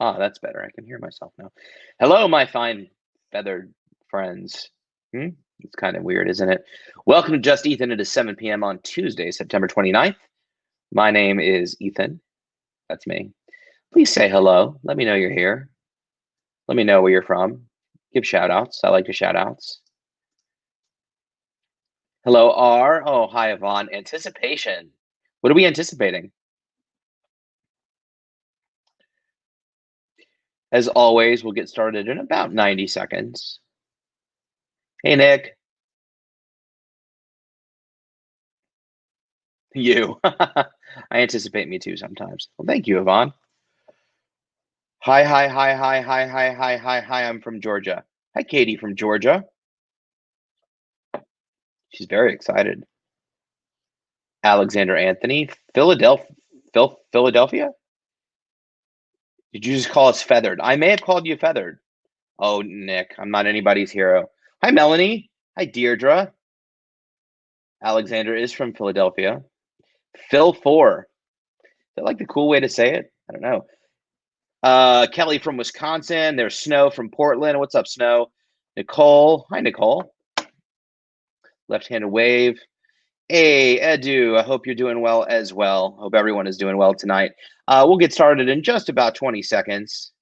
Ah, that's better. I can hear myself now. Hello, my fine feathered friends. Hmm? It's kind of weird, isn't it? Welcome to Just Ethan. It is 7 p.m. on Tuesday, September 29th. My name is Ethan. That's me. Please say hello. Let me know you're here. Let me know where you're from. Give shout outs. I like to shout outs. Hello, R. Oh, hi, Yvonne. Anticipation. What are we anticipating? As always, we'll get started in about 90 seconds. Hey, Nick. You. I anticipate me too sometimes. Well, thank you, Yvonne. Hi, hi, hi, hi, hi, hi, hi, hi, hi. I'm from Georgia. Hi, Katie from Georgia. She's very excited. Alexander Anthony, Philadelphia. Philadelphia? Did you just call us feathered? I may have called you feathered. Oh, Nick, I'm not anybody's hero. Hi, Melanie. Hi, Deirdre. Alexander is from Philadelphia. Phil 4. Is that like the cool way to say it? I don't know. Kelly from Wisconsin. There's Snow from Portland. What's up, Snow? Nicole. Hi, Nicole. Left-handed wave. Hey, Edu. I hope you're doing well as well. Hope everyone is doing well tonight. We'll get started in just about 20 seconds.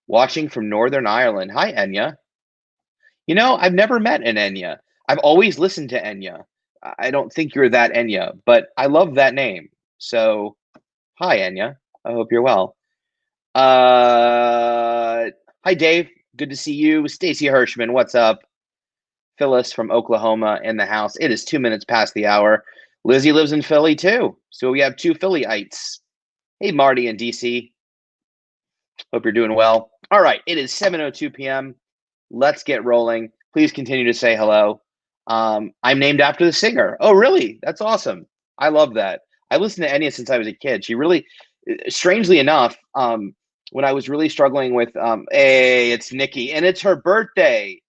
Watching from Northern Ireland. Hi, Enya. You know, I've never met an Enya. I've always listened to Enya. I don't think you're that Enya, but I love that name. So, hi, Enya. I hope you're well. Hi, Dave. Good to see you. Stacy Hirschman, what's up? Phyllis from Oklahoma in the house. It is 2 minutes past the hour. Lizzie lives in Philly too. So we have two Phillyites. Hey, Marty in DC. Hope you're doing well. All right. It is 7:02 p.m. Let's get rolling. Please continue to say hello. I'm named after the singer. Oh, really? That's awesome. I love that. I listened to Enya since I was a kid. She really, strangely enough, when I was really struggling with, hey, it's Nikki, and it's her birthday.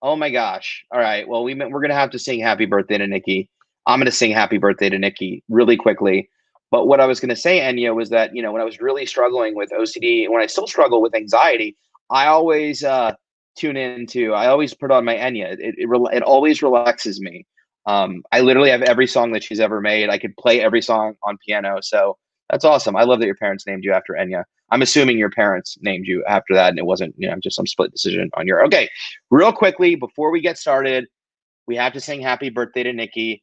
Oh my gosh. All right. Well, we're going to have to sing happy birthday to Nikki. I'm going to sing happy birthday to Nikki really quickly. But what I was going to say, Enya, was that, when I was really struggling with OCD, when I still struggle with anxiety, I always I always put on my Enya. It always relaxes me. I literally have every song that she's ever made. I could play every song on piano. So that's awesome. I love that your parents named you after Enya. I'm assuming your parents named you after that and it wasn't, just some split decision on your. Okay, real quickly, before we get started, we have to sing happy birthday to Nikki.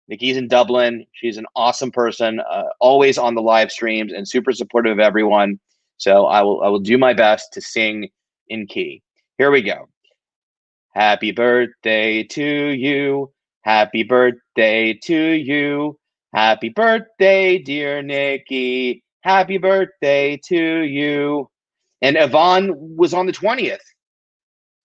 Nikki's in Dublin. She's an awesome person, always on the live streams and super supportive of everyone. So I will do my best to sing in key. Here we go. Happy birthday to you. Happy birthday to you. Happy birthday, dear Nikki. Happy birthday to you. And Yvonne was on the 20th.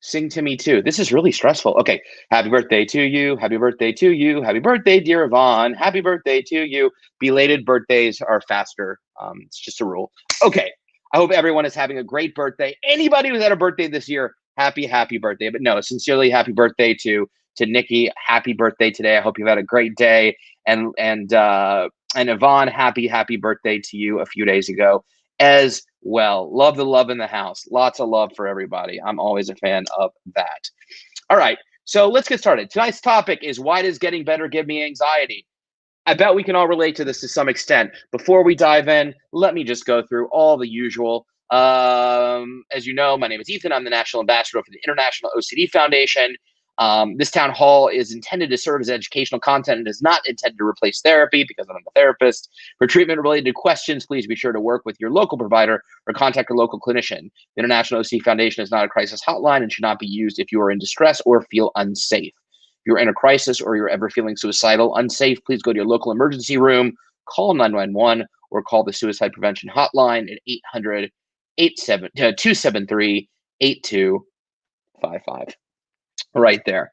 Sing to me too. This is really stressful. Okay. Happy birthday to you. Happy birthday to you. Happy birthday, dear Yvonne. Happy birthday to you. Belated birthdays are faster. It's just a rule. Okay. I hope everyone is having a great birthday. Anybody who's had a birthday this year, happy birthday. But no, sincerely, happy birthday to Nikki. Happy birthday today. I hope you've had a great day. And Yvonne, happy birthday to you a few days ago as well. Love the love in the house. Lots of love for everybody. I'm always a fan of that. All right, so let's get started. Tonight's topic is, why does getting better give me anxiety? I bet we can all relate to this to some extent. Before we dive in, let me just go through all the usual. As you know, my name is Ethan. I'm the National Ambassador for the International OCD Foundation. This town hall is intended to serve as educational content and is not intended to replace therapy, because I'm a therapist. For treatment-related questions, please be sure to work with your local provider or contact a local clinician. The International OCD Foundation is not a crisis hotline and should not be used if you are in distress or feel unsafe. If you're in a crisis or you're ever feeling suicidal, unsafe, please go to your local emergency room, call 911, or call the suicide prevention hotline at 800-273-8255. Right there.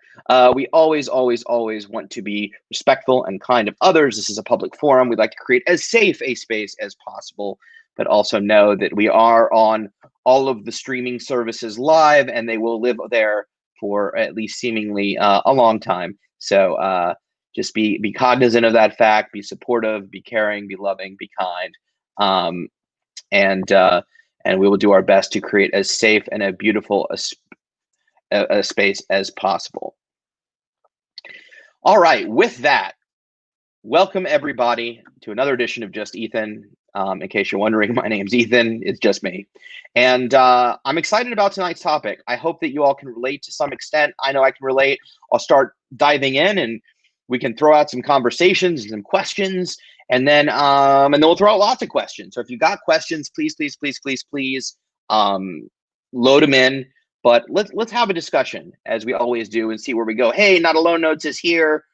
We always want to be respectful and kind of others. This is a public forum. We'd like to create as safe a space as possible, but also know that we are on all of the streaming services live, and they will live there for at least seemingly a long time. So just be cognizant of that fact, be supportive, be caring, be loving, be kind. Um, and we will do our best to create as safe and a beautiful a space as possible. All right, with that, welcome everybody to another edition of Just Ethan. In case you're wondering, my name's Ethan. It's just me. And I'm excited about tonight's topic. I hope that you all can relate to some extent. I know I can relate. I'll start diving in and we can throw out some conversations and some questions. And then we'll throw out lots of questions. So if you got questions, please load them in. But let's have a discussion as we always do and see where we go. Hey, Not Alone Notes is here.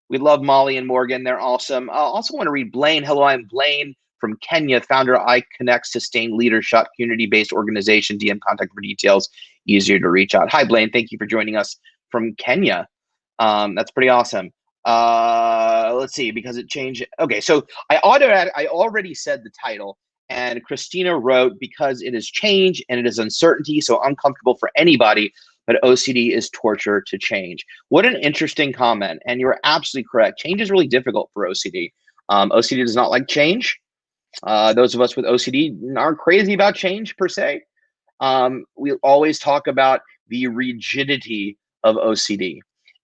We love Molly and Morgan. They're awesome. I also want to read Blaine. Hello, I'm Blaine from Kenya, founder of iConnect Sustained Leadership, community-based organization. DM contact for details. Easier to reach out. Hi, Blaine. Thank you for joining us from Kenya. That's pretty awesome. Let's see, because it changed. Okay, so I already said the title, and Christina wrote, because it is change and it is uncertainty, so uncomfortable for anybody, but OCD is torture to change. What an interesting comment. And you're absolutely correct. Change is really difficult for OCD. OCD does not like change. Those of us with OCD aren't crazy about change per se. We always talk about the rigidity of OCD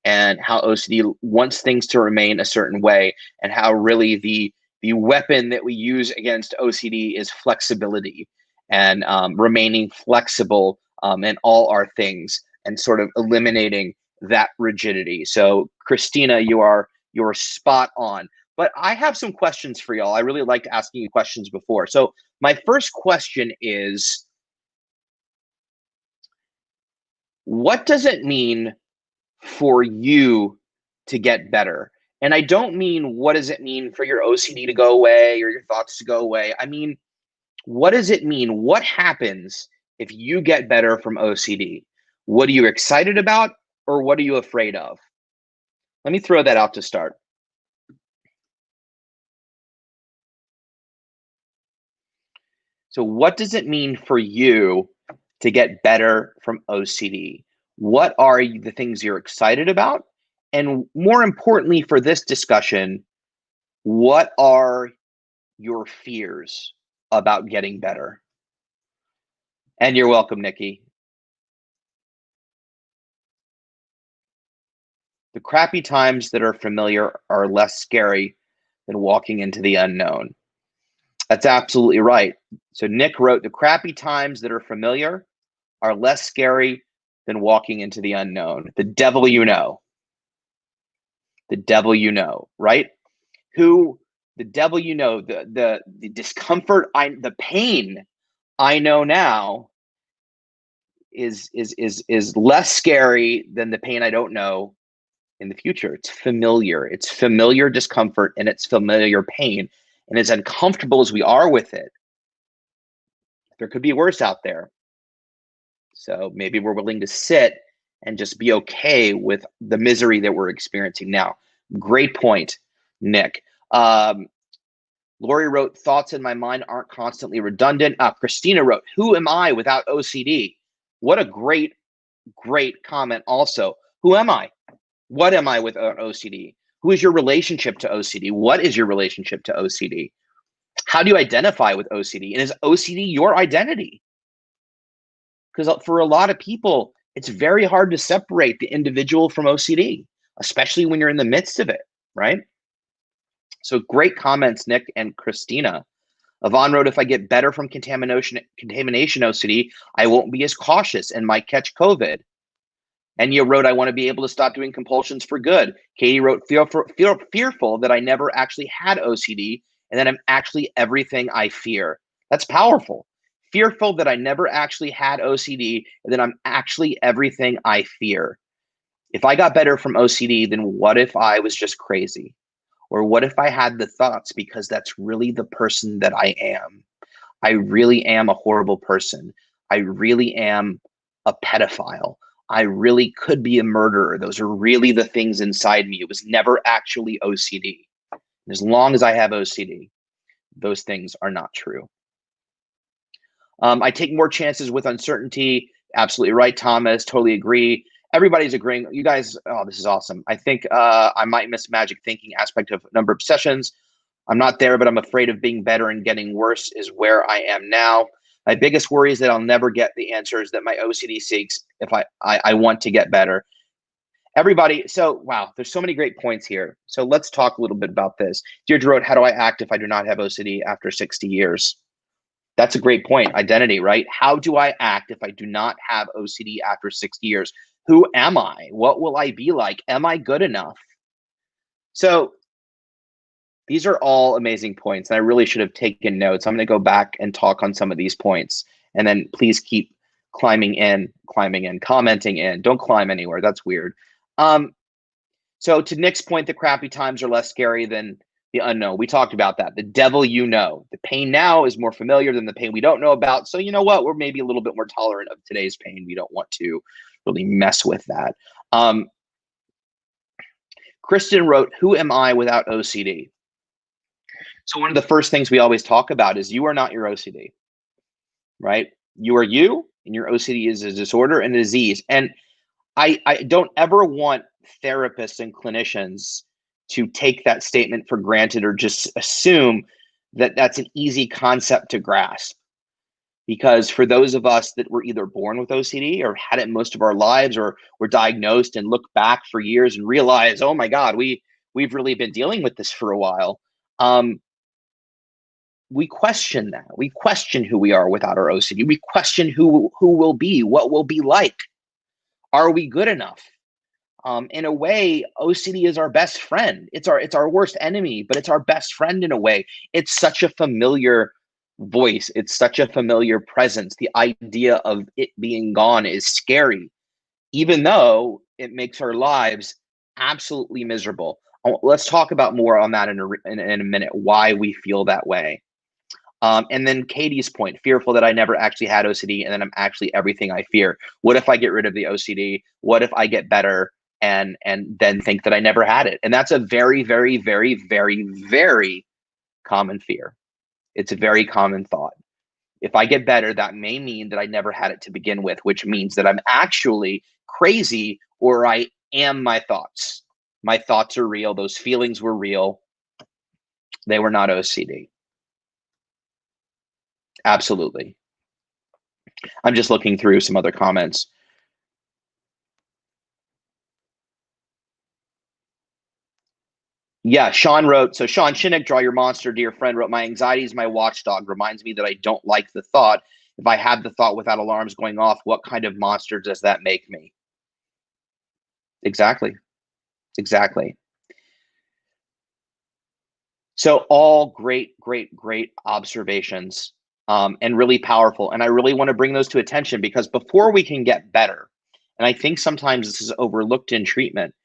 and how OCD wants things to remain a certain way, and how really the weapon that we use against OCD is flexibility and remaining flexible in all our things and sort of eliminating that rigidity. So Christina, you're spot on. But I have some questions for y'all. I really liked asking you questions before. So my first question is, what does it mean for you to get better? And I don't mean what does it mean for your OCD to go away or your thoughts to go away. I mean, what does it mean? What happens if you get better from OCD? What are you excited about, or what are you afraid of? Let me throw that out to start. So what does it mean for you to get better from OCD? What are the things you're excited about? And more importantly for this discussion, what are your fears about getting better? And you're welcome, Nikki. The crappy times that are familiar are less scary than walking into the unknown. That's absolutely right. So Nick wrote, the crappy times that are familiar are less scary than walking into the unknown. The devil you know. The devil you know, right? The devil you know, the discomfort, the pain I know now is less scary than the pain I don't know in the future. It's familiar. It's familiar discomfort and it's familiar pain. And as uncomfortable as we are with it, there could be worse out there. So maybe we're willing to sit and just be okay with the misery that we're experiencing now. Great point, Nick. Lori wrote, thoughts in my mind aren't constantly redundant. Christina wrote, who am I without OCD? What a great comment also. Who am I? What am I without OCD? Who is your relationship to OCD? What is your relationship to OCD? How do you identify with OCD? And is OCD your identity? Because for a lot of people, it's very hard to separate the individual from OCD, especially when you're in the midst of it, right? So great comments, Nick and Christina. Yvonne wrote, if I get better from contamination OCD, I won't be as cautious and might catch COVID. And you wrote, I want to be able to stop doing compulsions for good. Katie wrote, fearful that I never actually had OCD and that I'm actually everything I fear. That's powerful. Fearful that I never actually had OCD and that I'm actually everything I fear. If I got better from OCD, then what if I was just crazy? Or what if I had the thoughts because that's really the person that I am? I really am a horrible person. I really am a pedophile. I really could be a murderer. Those are really the things inside me. It was never actually OCD. As long as I have OCD, those things are not true. I take more chances with uncertainty. Absolutely right, Thomas. Totally agree. Everybody's agreeing. You guys, oh, this is awesome. I think I might miss magic thinking aspect of number of sessions. I'm not there, but I'm afraid of being better and getting worse is where I am now. My biggest worry is that I'll never get the answers that my OCD seeks if I want to get better. Everybody, so wow, there's so many great points here. So let's talk a little bit about this. Deirdre wrote, how do I act if I do not have OCD after 60 years? That's a great point. Identity, right? How do I act if I do not have OCD after 60 years? Who am I? What will I be like? Am I good enough? So these are all amazing points, and I really should have taken notes. I'm going to go back and talk on some of these points, and then please keep climbing in, commenting in. Don't climb anywhere. That's weird. So to Nick's point, the crappy times are less scary than the unknown. We talked about that. The devil, the pain now is more familiar than the pain we don't know about. So you know what? We're maybe a little bit more tolerant of today's pain. We don't want to really mess with that. Kristen wrote, who am I without OCD? So one of the first things we always talk about is you are not your OCD, right? You are you, and your OCD is a disorder and a disease. And I don't ever want therapists and clinicians to take that statement for granted or just assume that that's an easy concept to grasp. Because for those of us that were either born with OCD or had it most of our lives, or were diagnosed and look back for years and realize, oh my God, we've really been dealing with this for a while. We question that. We question who we are without our OCD. We question who we'll be, what we'll be like. Are we good enough? In a way, OCD is our best friend. It's our worst enemy, but it's our best friend in a way. It's such a familiar voice. It's such a familiar presence. The idea of it being gone is scary, even though it makes our lives absolutely miserable. Let's talk about more on that in a minute, why we feel that way. And then Katie's point, fearful that I never actually had OCD and then I'm actually everything I fear. What if I get rid of the OCD? What if I get better and then think that I never had it? And that's a very, very, very, very, very common fear. It's a very common thought. If I get better, that may mean that I never had it to begin with, which means that I'm actually crazy, or I am my thoughts. My thoughts are real. Those feelings were real. They were not OCD. Absolutely. I'm just looking through some other comments. Yeah, Sean wrote, so Sean Shinnick, draw your monster, dear friend, wrote, my anxiety is my watchdog, reminds me that I don't like the thought. If I have the thought without alarms going off, what kind of monster does that make me? Exactly. Exactly. So all great, great, great observations, and really powerful. And I really want to bring those to attention, because before we can get better, and I think sometimes this is overlooked in treatment,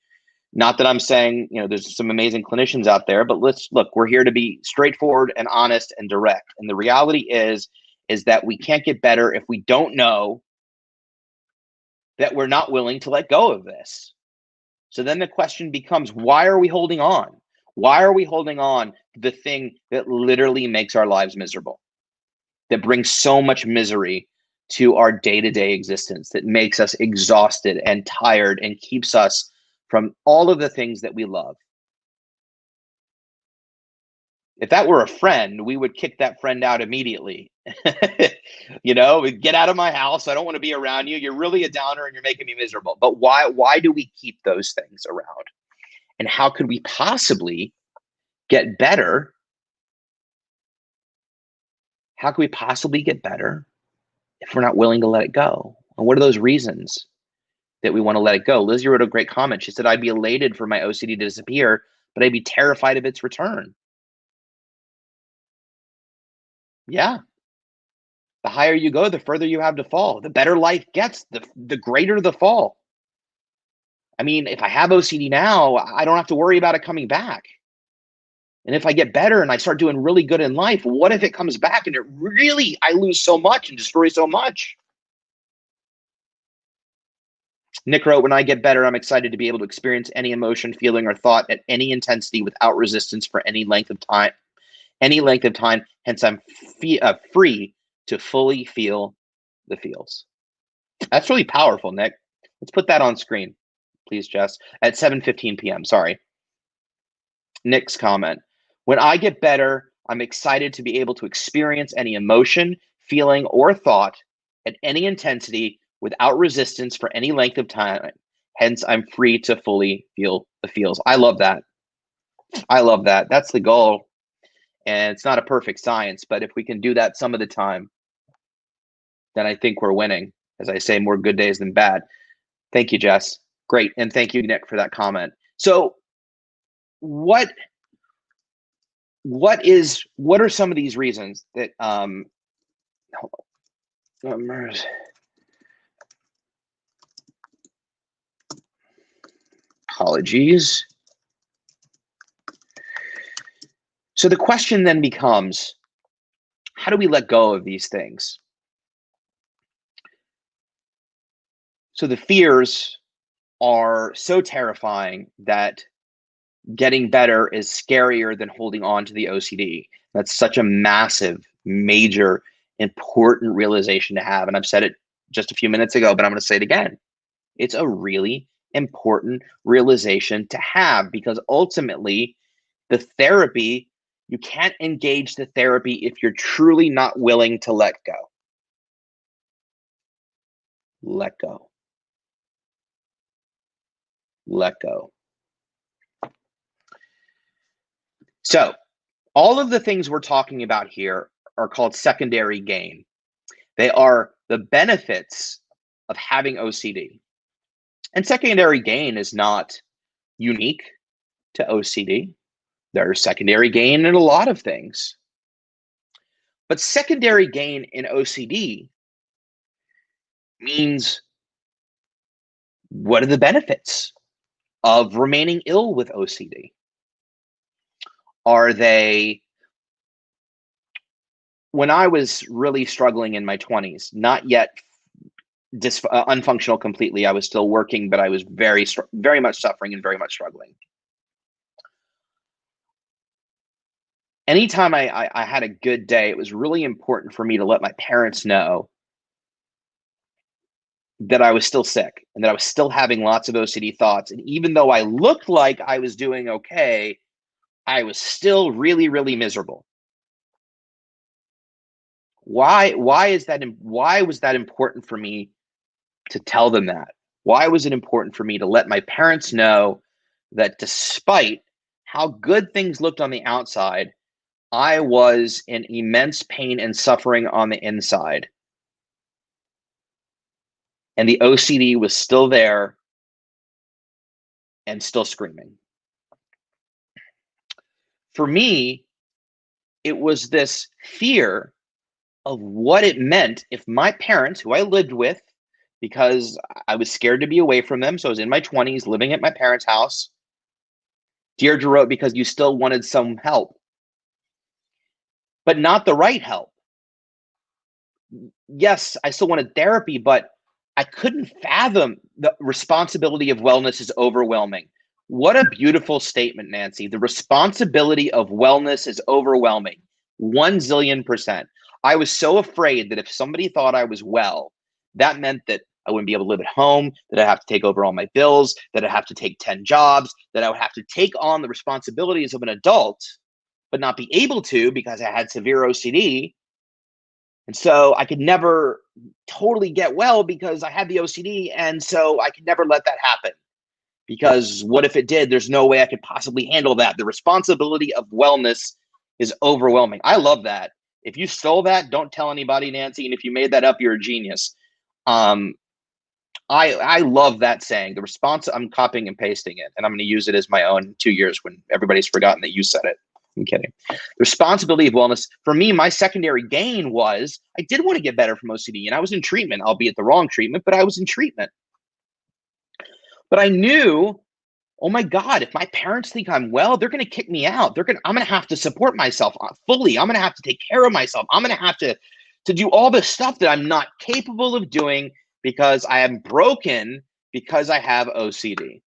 not that I'm saying, there's some amazing clinicians out there, but let's look, we're here to be straightforward and honest and direct. And the reality is that we can't get better if we don't know that we're not willing to let go of this. So then the question becomes, why are we holding on? Why are we holding on to the thing that literally makes our lives miserable, that brings so much misery to our day-to-day existence, that makes us exhausted and tired and keeps us from all of the things that we love? If that were a friend, we would kick that friend out immediately. Get out of my house. I don't want to be around you. You're really a downer and you're making me miserable. But why do we keep those things around? And how could we possibly get better? How could we possibly get better if we're not willing to let it go? And what are those reasons that we want to let it go? Lizzie wrote a great comment. She said, I'd be elated for my OCD to disappear, but I'd be terrified of its return. Yeah. The higher you go, the further you have to fall. The better life gets, the greater the fall. I mean, if I have OCD now, I don't have to worry about it coming back. And if I get better and I start doing really good in life, what if it comes back and I lose so much and destroy so much? Nick wrote, when I get better, I'm excited to be able to experience any emotion, feeling, or thought at any intensity without resistance for any length of time. Hence, I'm free to fully feel the feels. That's really powerful, Nick. Let's put that on screen, please, Jess, at 7:15 p.m. Sorry. Nick's comment. When I get better, I'm excited to be able to experience any emotion, feeling, or thought at any intensity without resistance for any length of time. Hence, I'm free to fully feel the feels. I love that. I love that. That's the goal. And it's not a perfect science, but if we can do that some of the time, then I think we're winning. As I say, more good days than bad. Thank you, Jess. Great. And thank you, Nick, for that comment. So what are some of these reasons that apologies. So the question then becomes, how do we let go of these things? So the fears are so terrifying that getting better is scarier than holding on to the OCD. That's such a massive, major, important realization to have. And I've said it just a few minutes ago, but I'm going to say it again. It's a really important realization to have, because ultimately the therapy, you can't engage the therapy if you're truly not willing to let go. Let go. Let go. So all of the things we're talking about here are called secondary gain. They are the benefits of having OCD. And secondary gain is not unique to OCD. There's secondary gain in a lot of things. But secondary gain in OCD means, what are the benefits of remaining ill with OCD? Are they, when I was really struggling in my 20s, not yet unfunctional completely, I was still working, but I was very much suffering and very much struggling. Anytime I had a good day, it was really important for me to let my parents know that I was still sick and that I was still having lots of OCD thoughts. And even though I looked like I was doing okay, I was still really, really miserable. Why was that important for me to tell them that? Why was it important for me to let my parents know that despite how good things looked on the outside, I was in immense pain and suffering on the inside? And the OCD was still there and still screaming. For me, it was this fear of what it meant if my parents, who I lived with, because I was scared to be away from them, so I was in my 20s living at my parents' house. Deirdre wrote, because you still wanted some help, but not the right help. Yes, I still wanted therapy, but I couldn't fathom the responsibility of wellness is overwhelming. What a beautiful statement, Nancy. The responsibility of wellness is overwhelming. 1,000,000,000%. I was so afraid that if somebody thought I was well, that meant that I wouldn't be able to live at home, that I'd have to take over all my bills, that I'd have to take 10 jobs, that I would have to take on the responsibilities of an adult, but not be able to because I had severe OCD. And so I could never totally get well because I had the OCD. And so I could never let that happen, because what if it did? There's no way I could possibly handle that. The responsibility of wellness is overwhelming. I love that. If you stole that, don't tell anybody, Nancy. And if you made that up, you're a genius. I love that saying. The response, I'm copying and pasting it, and I'm going to use it as my own in 2 years when everybody's forgotten that you said it. I'm kidding. The responsibility of wellness. For me, my secondary gain was I did want to get better from OCD, and I was in treatment, albeit the wrong treatment, but I was in treatment. But I knew, oh my God, if my parents think I'm well, they're going to kick me out. I'm going to have to support myself fully. I'm going to have to take care of myself. I'm going to have to do all this stuff that I'm not capable of doing because I am broken because I have OCD.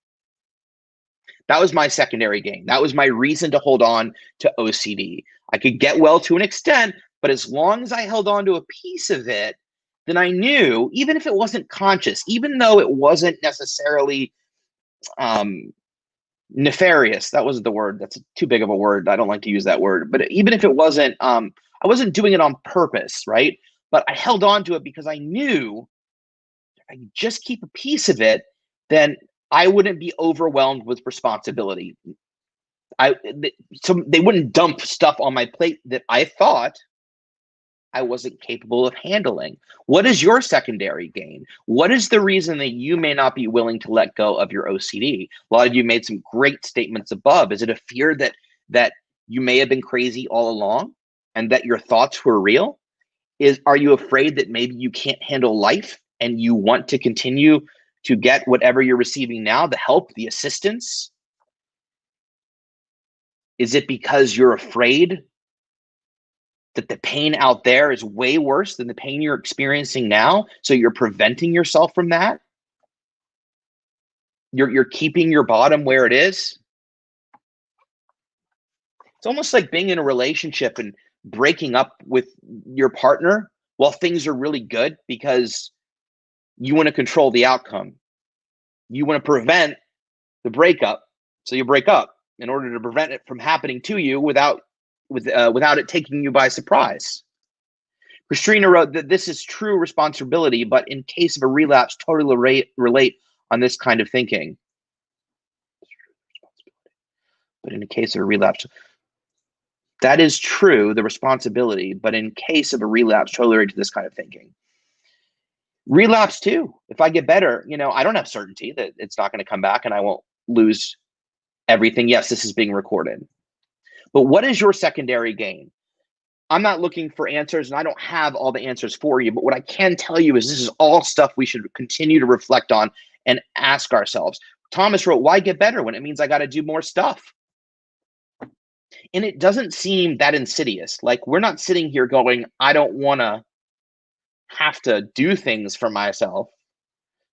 That was my secondary gain. That was my reason to hold on to OCD. I could get well to an extent, but as long as I held on to a piece of it, then I knew, even if it wasn't conscious, even though it wasn't necessarily Nefarious. That wasn't the word. That's too big of a word. I don't like to use that word. But even if it wasn't, I wasn't doing it on purpose, right? But I held on to it because I knew if I could just keep a piece of it, then I wouldn't be overwhelmed with responsibility. So they wouldn't dump stuff on my plate that I thought I wasn't capable of handling. What is your secondary gain? What is the reason that you may not be willing to let go of your OCD? A lot of you made some great statements above. Is it a fear that you may have been crazy all along and that your thoughts were real? Are you afraid that maybe you can't handle life and you want to continue to get whatever you're receiving now, the help, the assistance? Is it because you're afraid that the pain out there is way worse than the pain you're experiencing now, so you're preventing yourself from that? You're keeping your bottom where it is? It's almost like being in a relationship and breaking up with your partner while things are really good because you want to control the outcome. You want to prevent the breakup, so you break up in order to prevent it from happening to you without it taking you by surprise. Christina wrote that this is true responsibility, but in case of a relapse, totally relate on this kind of thinking. But in a case of a relapse, that is true, the responsibility, but in case of a relapse, totally relate to this kind of thinking. Relapse too. If I get better, I don't have certainty that it's not going to come back and I won't lose everything. Yes, this is being recorded. But what is your secondary gain? I'm not looking for answers and I don't have all the answers for you, but what I can tell you is this is all stuff we should continue to reflect on and ask ourselves. Thomas wrote, why get better when it means I got to do more stuff? And it doesn't seem that insidious. Like, we're not sitting here going, I don't want to have to do things for myself,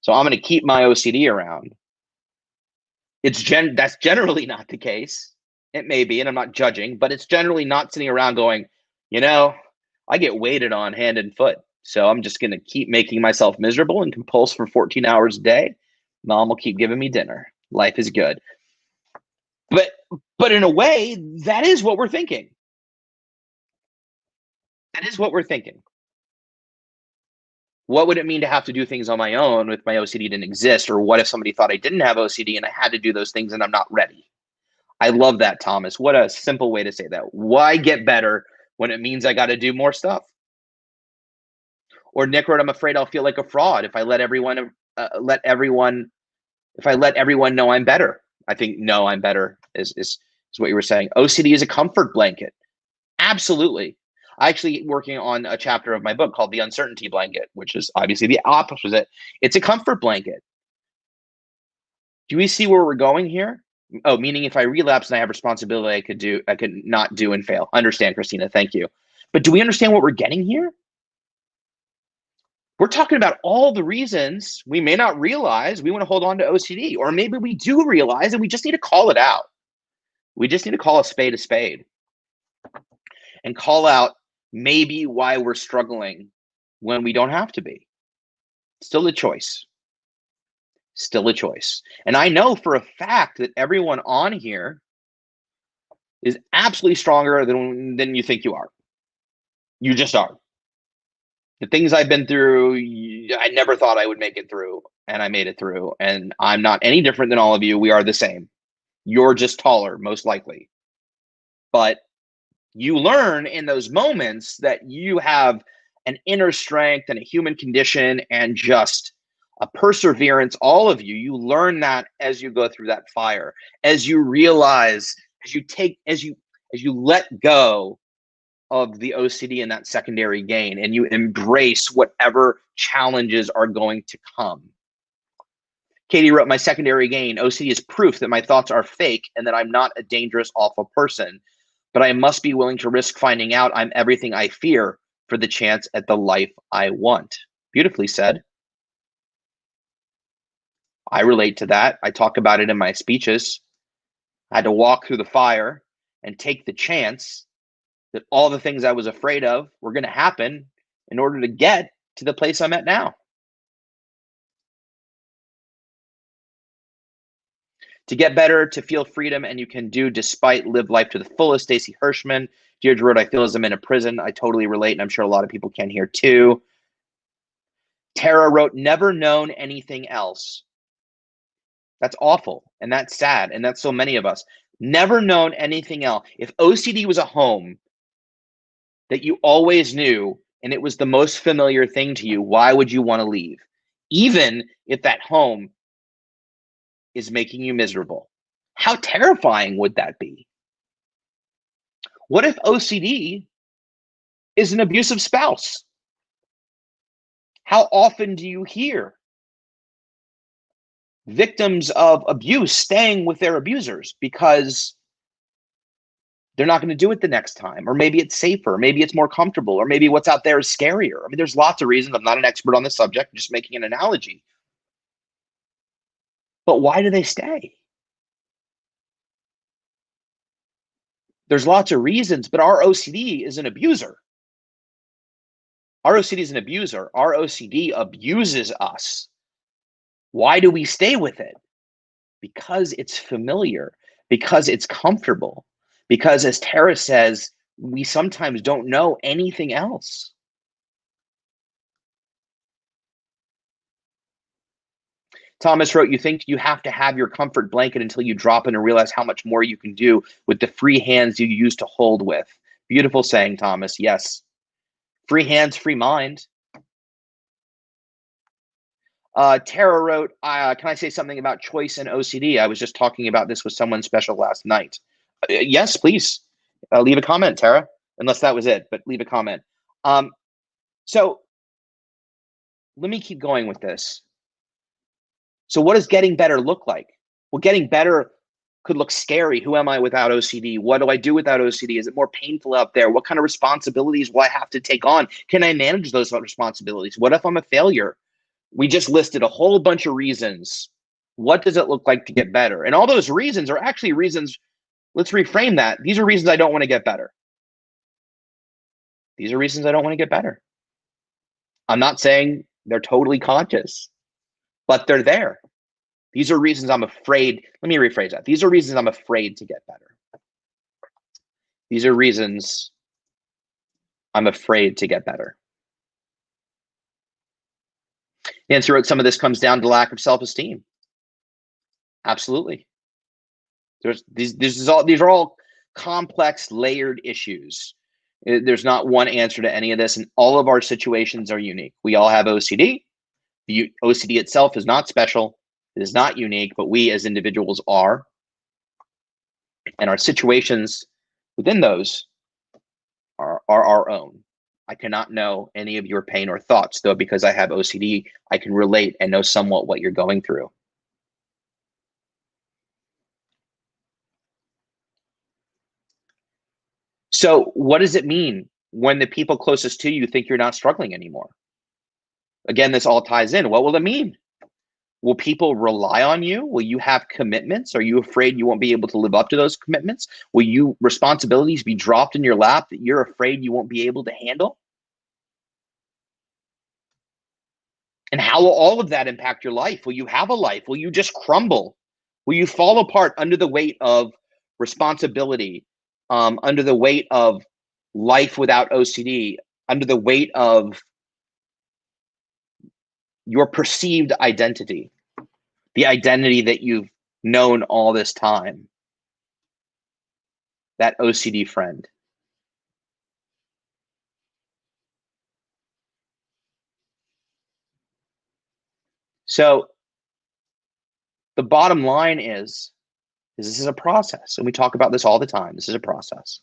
so I'm going to keep my OCD around. That's generally not the case. It may be, and I'm not judging, but it's generally not sitting around going, I get waited on hand and foot, so I'm just going to keep making myself miserable and compulse for 14 hours a day. Mom will keep giving me dinner. Life is good. But in a way, that is what we're thinking. That is what we're thinking. What would it mean to have to do things on my own if my OCD didn't exist? Or what if somebody thought I didn't have OCD and I had to do those things and I'm not ready? I love that, Thomas. What a simple way to say that. Why get better when it means I got to do more stuff? Or Nick wrote, I'm afraid I'll feel like a fraud if I let everyone know I'm better. I think no, I'm better is what you were saying. OCD is a comfort blanket. Absolutely. I actually working on a chapter of my book called The Uncertainty Blanket, which is obviously the opposite. It's a comfort blanket. Do we see where we're going here? Oh, meaning if I relapse and I have responsibility, I could not do and fail. Understand, Christina. Thank you. But do we understand what we're getting here? We're talking about all the reasons we may not realize we want to hold on to OCD, or maybe we do realize and we just need to call it out. We just need to call a spade and call out maybe why we're struggling when we don't have to be. Still a choice. Still a choice. And I know for a fact that everyone on here is absolutely stronger than you think you are. You just are. The things I've been through, I never thought I would make it through, and I made it through. And I'm not any different than all of you. We are the same. You're just taller, most likely. But you learn in those moments that you have an inner strength and a human condition and just a perseverance. All of you learn that as you go through that fire, as you realize, as you let go of the OCD and that secondary gain, and you embrace whatever challenges are going to come. Katie wrote, my secondary gain, OCD is proof that my thoughts are fake and that I'm not a dangerous, awful person, but I must be willing to risk finding out I'm everything I fear for the chance at the life I want. Beautifully said. I relate to that. I talk about it in my speeches. I had to walk through the fire and take the chance that all the things I was afraid of were going to happen in order to get to the place I'm at now. To get better, to feel freedom, and you can do despite live life to the fullest. Stacey Hirschman. Deirdre wrote, I feel as I'm in a prison. I totally relate, and I'm sure a lot of people can here too. Tara wrote, never known anything else. That's awful, and that's sad, and that's so many of us. Never known anything else. If OCD was a home that you always knew and it was the most familiar thing to you, why would you want to leave? Even if that home is making you miserable. How terrifying would that be? What if OCD is an abusive spouse? How often do you hear victims of abuse staying with their abusers because they're not going to do it the next time? Or maybe it's safer, maybe it's more comfortable, or maybe what's out there is scarier. I mean, there's lots of reasons. I'm not an expert on this subject, I'm just making an analogy. But why do they stay? There's lots of reasons, but our OCD is an abuser. Our OCD is an abuser. Our OCD abuses us. Why do we stay with it? Because it's familiar, because it's comfortable, because, as Tara says, we sometimes don't know anything else. Thomas wrote, you think you have to have your comfort blanket until you drop in and realize how much more you can do with the free hands you used to hold with. Beautiful saying, Thomas. Yes. Free hands, free mind. Tara wrote, can I say something about choice and OCD? I was just talking about this with someone special last night. Yes, please. Leave a comment, Tara, unless that was it, but leave a comment. So let me keep going with this. So what does getting better look like? Well, getting better could look scary. Who am I without OCD? What do I do without OCD? Is it more painful out there? What kind of responsibilities will I have to take on? Can I manage those responsibilities? What if I'm a failure? We just listed a whole bunch of reasons. What does it look like to get better? And all those reasons are actually reasons. Let's reframe that. These are reasons I don't want to get better. These are reasons I don't want to get better. I'm not saying they're totally conscious, but they're there. These are reasons I'm afraid. Let me rephrase that. These are reasons I'm afraid to get better. These are reasons I'm afraid to get better. Nancy wrote, some of this comes down to lack of self-esteem. Absolutely. These are all complex, layered issues. There's not one answer to any of this, and all of our situations are unique. We all have OCD. The OCD itself is not special. It is not unique, but we as individuals are. And our situations within those are our own. I cannot know any of your pain or thoughts, though, because I have OCD, I can relate and know somewhat what you're going through. So what does it mean when the people closest to you think you're not struggling anymore? Again, this all ties in. What will it mean? Will people rely on you? Will you have commitments? Are you afraid you won't be able to live up to those commitments? Will responsibilities be dropped in your lap that you're afraid you won't be able to handle? And how will all of that impact your life? Will you have a life? Will you just crumble? Will you fall apart under the weight of responsibility, under the weight of life without OCD, under the weight of your perceived identity, the identity that you've known all this time, that OCD friend? So the bottom line is this is a process, and we talk about this all the time. This is a process.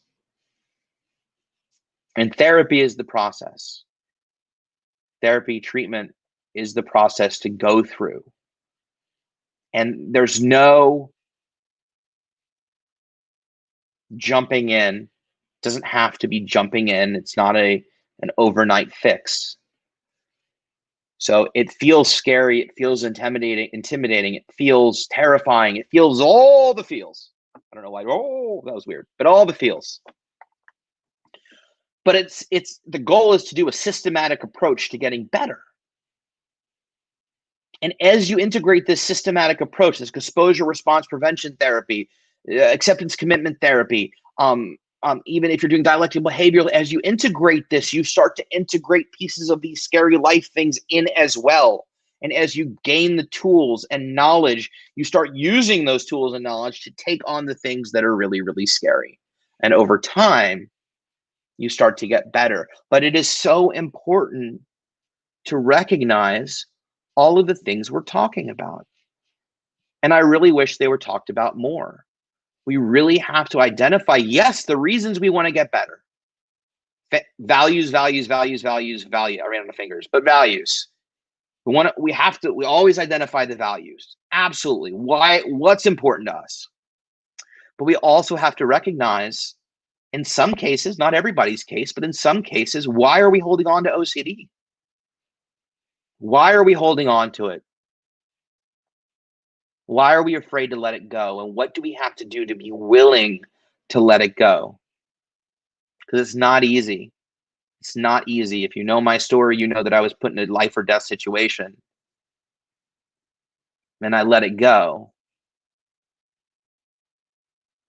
And therapy is the process. Therapy, treatment is the process to go through. And there's no jumping in. It doesn't have to be jumping in. It's not an overnight fix. So it feels scary. It feels intimidating. It feels terrifying. It feels all the feels. I don't know why. Oh, that was weird. But all the feels. But it's the goal is to do a systematic approach to getting better. And as you integrate this systematic approach, this exposure response prevention therapy, acceptance commitment therapy, even if you're doing dialectical behavioral, as you integrate this, you start to integrate pieces of these scary life things in as well. And as you gain the tools and knowledge, you start using those tools and knowledge to take on the things that are really, really scary. And over time, you start to get better. But it is so important to recognize all of the things we're talking about. And I really wish they were talked about more. We really have to identify, yes, the reasons we want to get better. Values, values, values, values, value. I ran out of fingers, but values. We always identify the values. Absolutely. What's important to us? But we also have to recognize, in some cases, not everybody's case, but in some cases, why are we holding on to OCD? Why are we holding on to it? Why are we afraid to let it go? And what do we have to do to be willing to let it go? Because it's not easy. It's not easy. If you know my story, you know that I was put in a life or death situation. And I let it go.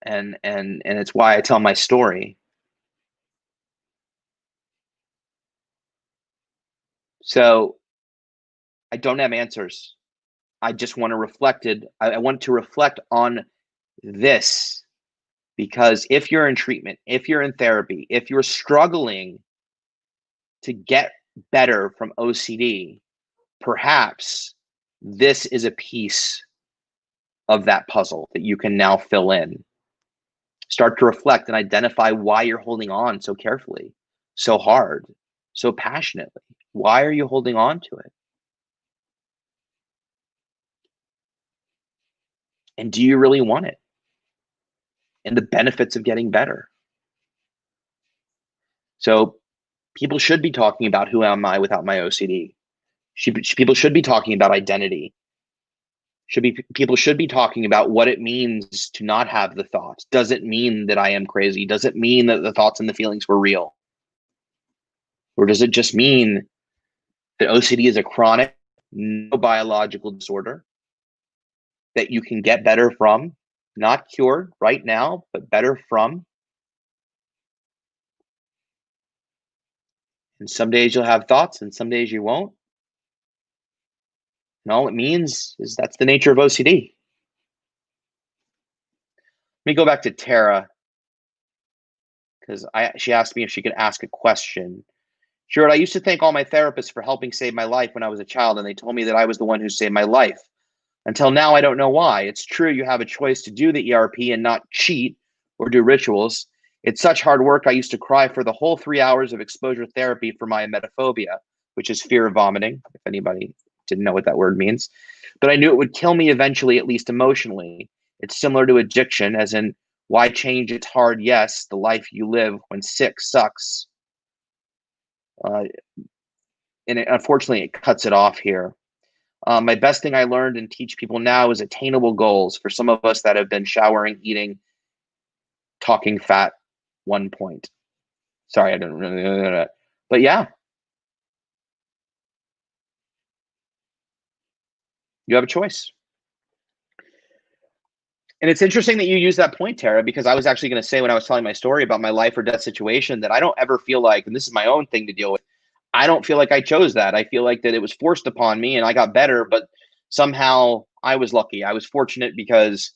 And it's why I tell my story. So I don't have answers. I just want to I want to reflect on this, because if you're in treatment, if you're in therapy, if you're struggling to get better from OCD, perhaps this is a piece of that puzzle that you can now fill in. Start to reflect and identify why you're holding on so carefully, so hard, so passionately. Why are you holding on to it? And do you really want it? And the benefits of getting better. So people should be talking about, who am I without my OCD? People should be talking about identity. People should be talking about what it means to not have the thoughts. Does it mean that I am crazy? Does it mean that the thoughts and the feelings were real? Or does it just mean that OCD is a chronic, no biological disorder that you can get better from, not cured right now, but better from? And some days you'll have thoughts and some days you won't. And all it means is that's the nature of OCD. Let me go back to Tara, because she asked me if she could ask a question. She wrote, I used to thank all my therapists for helping save my life when I was a child, and they told me that I was the one who saved my life. Until now, I don't know why. It's true you have a choice to do the ERP and not cheat or do rituals. It's such hard work. I used to cry for the whole 3 hours of exposure therapy for my emetophobia, which is fear of vomiting, if anybody didn't know what that word means. But I knew it would kill me eventually, at least emotionally. It's similar to addiction, as in, why change? It's hard. Yes, the life you live when sick sucks. And unfortunately, it cuts it off here. My best thing I learned and teach people now is attainable goals for some of us that have been showering, eating, talking fat 1 point. Sorry, I didn't really know that. But yeah, you have a choice. And it's interesting that you use that point, Tara, because I was actually going to say, when I was telling my story about my life or death situation, that I don't ever feel like, and this is my own thing to deal with, I don't feel like I chose that. I feel like that it was forced upon me and I got better, but somehow I was lucky. I was fortunate because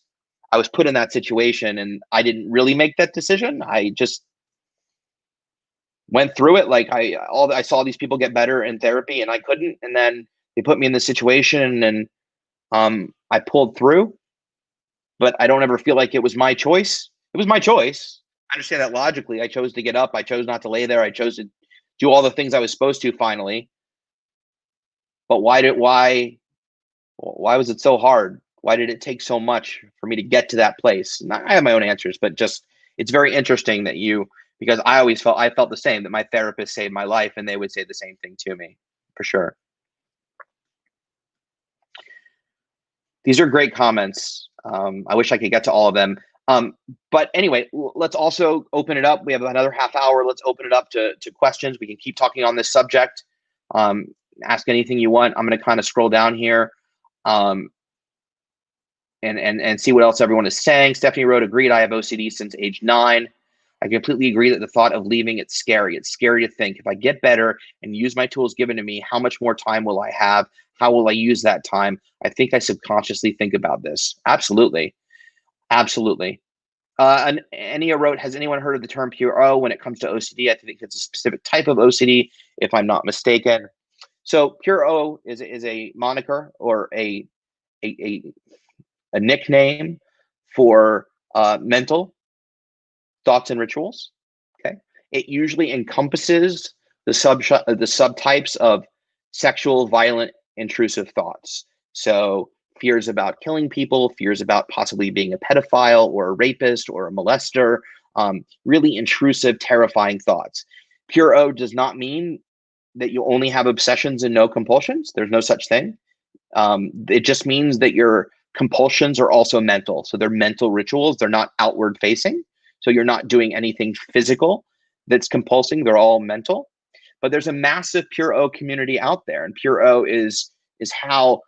I was put in that situation and I didn't really make that decision. I just went through it. Like I saw these people get better in therapy and I couldn't. And then they put me in this situation and I pulled through, but I don't ever feel like it was my choice. It was my choice. I understand that logically. I chose to get up. I chose not to lay there. I chose to do all the things I was supposed to finally. But why was it so hard? Why did it take so much for me to get to that place? And I have my own answers, but just, it's very interesting that because I felt the same, that my therapist saved my life and they would say the same thing to me, for sure. These are great comments. I wish I could get to all of them. But anyway, let's also open it up. We have another half hour. Let's open it up to questions. We can keep talking on this subject. Ask anything you want. I'm going to kind of scroll down here. And see what else everyone is saying. Stephanie wrote, agreed, I have OCD since age 9. I completely agree that the thought of leaving, it's scary. It's scary to think, if I get better and use my tools given to me, how much more time will I have? How will I use that time? I think I subconsciously think about this. Absolutely. Absolutely. And Ania wrote, has anyone heard of the term pure O when it comes to OCD? I think it's a specific type of OCD, if I'm not mistaken. So pure O is a moniker or a nickname for mental thoughts and rituals. Okay, it usually encompasses the subtypes of sexual, violent, intrusive thoughts. So fears about killing people, fears about possibly being a pedophile or a rapist or a molester, really intrusive, terrifying thoughts. Pure O does not mean that you only have obsessions and no compulsions. There's no such thing. It just means that your compulsions are also mental. So they're mental rituals. They're not outward facing. So you're not doing anything physical that's compulsing. They're all mental. But there's a massive pure O community out there. And pure O is how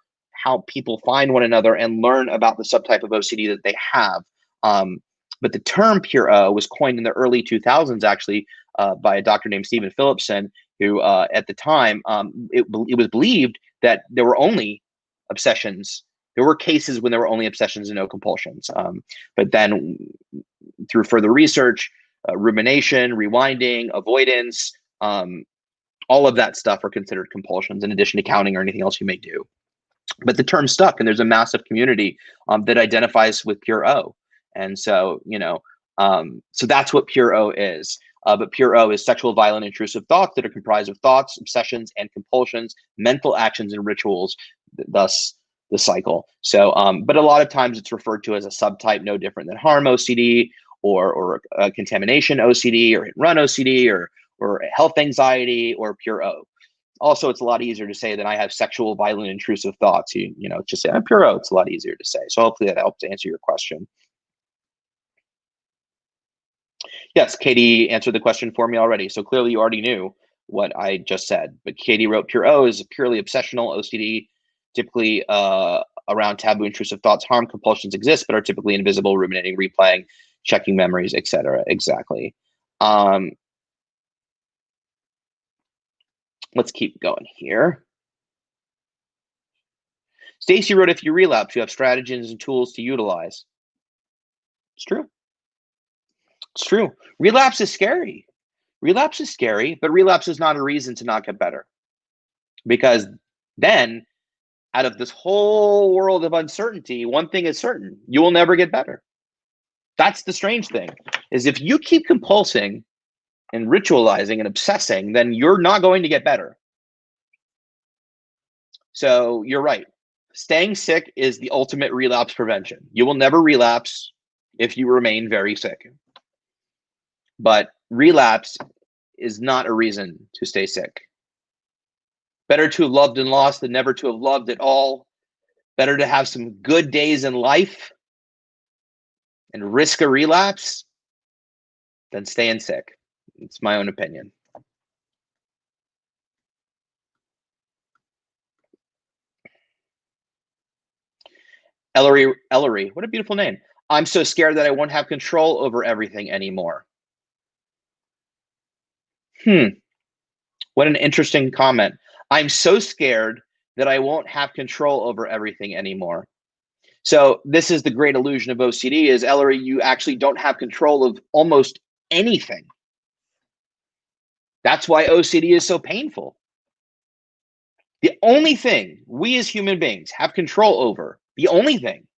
people find one another and learn about the subtype of OCD that they have. But the term pure O was coined in the early 2000s, actually, by a doctor named Stephen Phillipson, who at the time, it was believed that there were only obsessions. There were cases when there were only obsessions and no compulsions. But then through further research, rumination, rewinding, avoidance, all of that stuff are considered compulsions in addition to counting or anything else you may do. But the term stuck, and there's a massive community that identifies with pure O. And so, so that's what pure O is. But pure O is sexual, violent, intrusive thoughts that are comprised of thoughts, obsessions, and compulsions, mental actions, and rituals, thus the cycle. So, but a lot of times it's referred to as a subtype, no different than harm OCD or contamination OCD or hit run OCD or health anxiety or pure O. Also, it's a lot easier to say than I have sexual, violent, intrusive thoughts. Just say I'm pure O. It's a lot easier to say. So hopefully that helps to answer your question. Yes, Katie answered the question for me already. So clearly you already knew what I just said. But Katie wrote, pure O is purely obsessional OCD, typically around taboo, intrusive thoughts. Harm compulsions exist, but are typically invisible, ruminating, replaying, checking memories, etc. Exactly. Let's keep going here. Stacy wrote, if you relapse, you have strategies and tools to utilize. It's true. It's true. Relapse is scary. Relapse is scary, but relapse is not a reason to not get better. Because then, out of this whole world of uncertainty, one thing is certain: you will never get better. That's the strange thing, is if you keep compulsing and ritualizing and obsessing, then you're not going to get better. So you're right. Staying sick is the ultimate relapse prevention. You will never relapse if you remain very sick. But relapse is not a reason to stay sick. Better to have loved and lost than never to have loved at all. Better to have some good days in life and risk a relapse than staying sick. It's my own opinion. Ellery, what a beautiful name. I'm so scared that I won't have control over everything anymore. What an interesting comment. I'm so scared that I won't have control over everything anymore. So this is the great illusion of OCD, is, Ellery, you actually don't have control of almost anything. That's why OCD is so painful. The only thing we as human beings have control over, the only thing,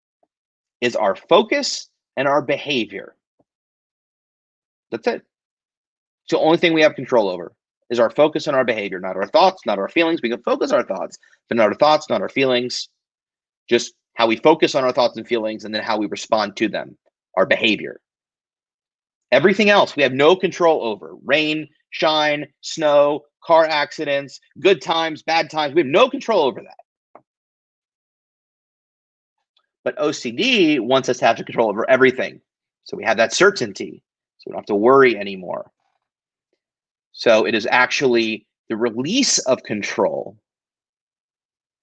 is our focus and our behavior. That's it. It's the only thing we have control over, is our focus and our behavior, not our thoughts, not our feelings. We can focus our thoughts, but not our thoughts, not our feelings. Just how we focus on our thoughts and feelings, and then how we respond to them, our behavior. Everything else we have no control over. Rain, shine, snow, car accidents, good times, bad times. We have no control over that. But OCD wants us to have control over everything. So we have that certainty. So we don't have to worry anymore. So it is actually the release of control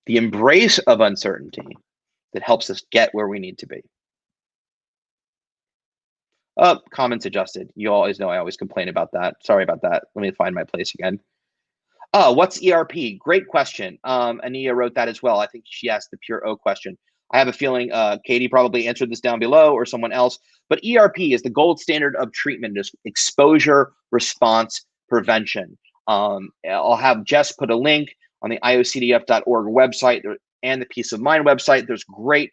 the embrace of uncertainty that helps us get where we need to be. Comments adjusted. You always know I always complain about that. Sorry about that. Let me find my place again. Oh, what's ERP? Great question. Ania wrote that as well. I think she asked the pure O question. I have a feeling Katie probably answered this down below or someone else, but ERP is the gold standard of treatment, is exposure response prevention. I'll have Jess put a link on the IOCDF.org website and the Peace of Mind website. There's great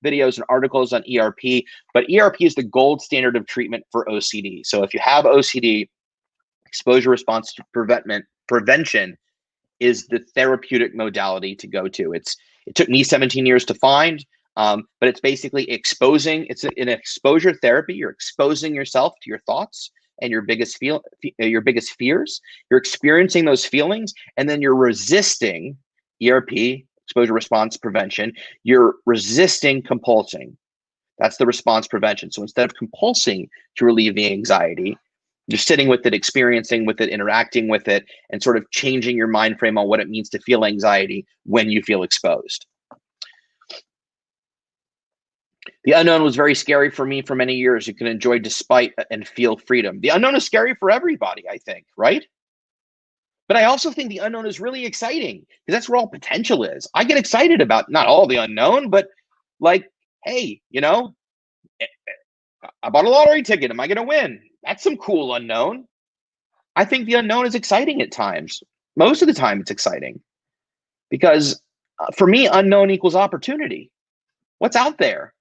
videos and articles on ERP, but ERP is the gold standard of treatment for OCD. So if you have OCD, exposure response prevention is the therapeutic modality to go to. It took me 17 years to find, but it's basically exposing. It's an exposure therapy. You're exposing yourself to your thoughts and your biggest fears. You're experiencing those feelings, and then you're resisting ERP, exposure response prevention. You're resisting compulsing. That's the response prevention. So instead of compulsing to relieve the anxiety, you're sitting with it, experiencing with it, interacting with it, and sort of changing your mind frame on what it means to feel anxiety when you feel exposed. The unknown was very scary for me for many years. You can enjoy despite and feel freedom. The unknown is scary for everybody, I think, right? But I also think the unknown is really exciting because that's where all potential is. I get excited about not all the unknown, but like, hey, you know, I bought a lottery ticket. Am I going to win? That's some cool unknown. I think the unknown is exciting at times. Most of the time it's exciting because for me, unknown equals opportunity. What's out there?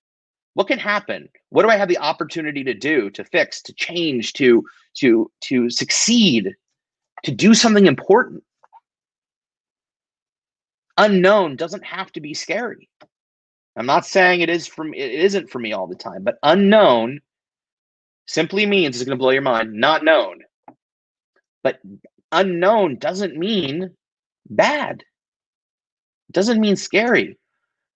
What can happen? What do I have the opportunity to do, to fix, to change, to succeed, to do something important? Unknown doesn't have to be scary. I'm not saying it isn't for me all the time, but unknown simply means, it's going to blow your mind, not known. But unknown doesn't mean bad. It doesn't mean scary.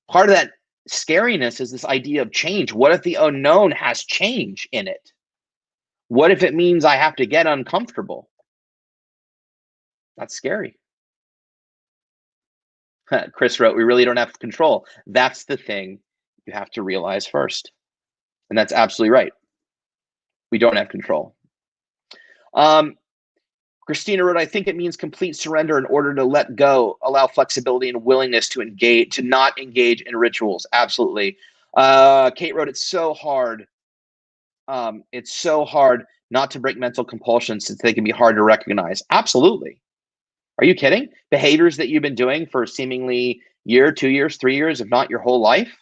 Part of that scariness is this idea of change. What if the unknown has change in it? What if it means I have to get uncomfortable? That's scary. Chris wrote, we really don't have control. That's the thing you have to realize first. And that's absolutely right. We don't have control. Christina wrote, I think it means complete surrender in order to let go, allow flexibility and willingness to engage, to not engage in rituals. Absolutely. Kate wrote, it's so hard. It's so hard not to break mental compulsions since they can be hard to recognize. Absolutely. Are you kidding? Behaviors that you've been doing for seemingly year, 2 years, 3 years, if not your whole life,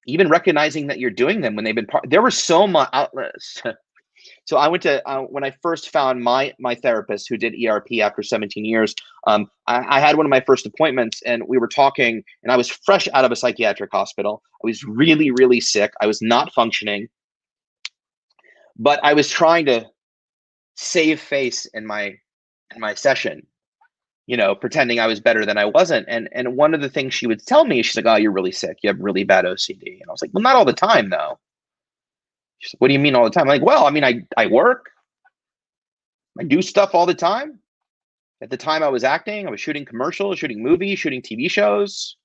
even recognizing that you're doing them when they've been there was so much outlets. So I went to, when I first found my therapist who did ERP after 17 years, I had one of my first appointments and we were talking and I was fresh out of a psychiatric hospital. I was really, really sick. I was not functioning, but I was trying to save face in my session, you know, pretending I was better than I wasn't. And one of the things she would tell me, she's like, oh, you're really sick. You have really bad OCD. And I was like, well, not all the time though. She's like, what do you mean all the time? I'm like, well, I mean, I work, I do stuff all the time. At the time I was acting, I was shooting commercials, shooting movies, shooting TV shows.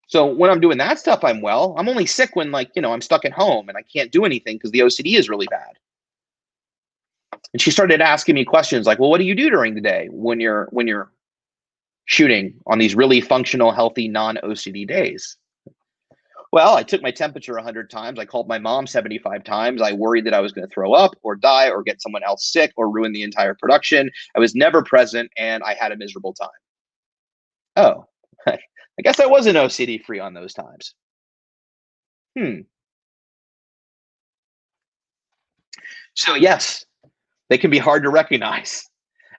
So when I'm doing that stuff, I'm well. I'm only sick when, like, you know, I'm stuck at home and I can't do anything because the OCD is really bad. And she started asking me questions like, well, what do you do during the day when you're shooting on these really functional, healthy, non-OCD days? Well, I took my temperature 100 times. I called my mom 75 times. I worried that I was going to throw up or die or get someone else sick or ruin the entire production. I was never present and I had a miserable time. Oh, I guess I wasn't OCD free on those times. So yes, they can be hard to recognize,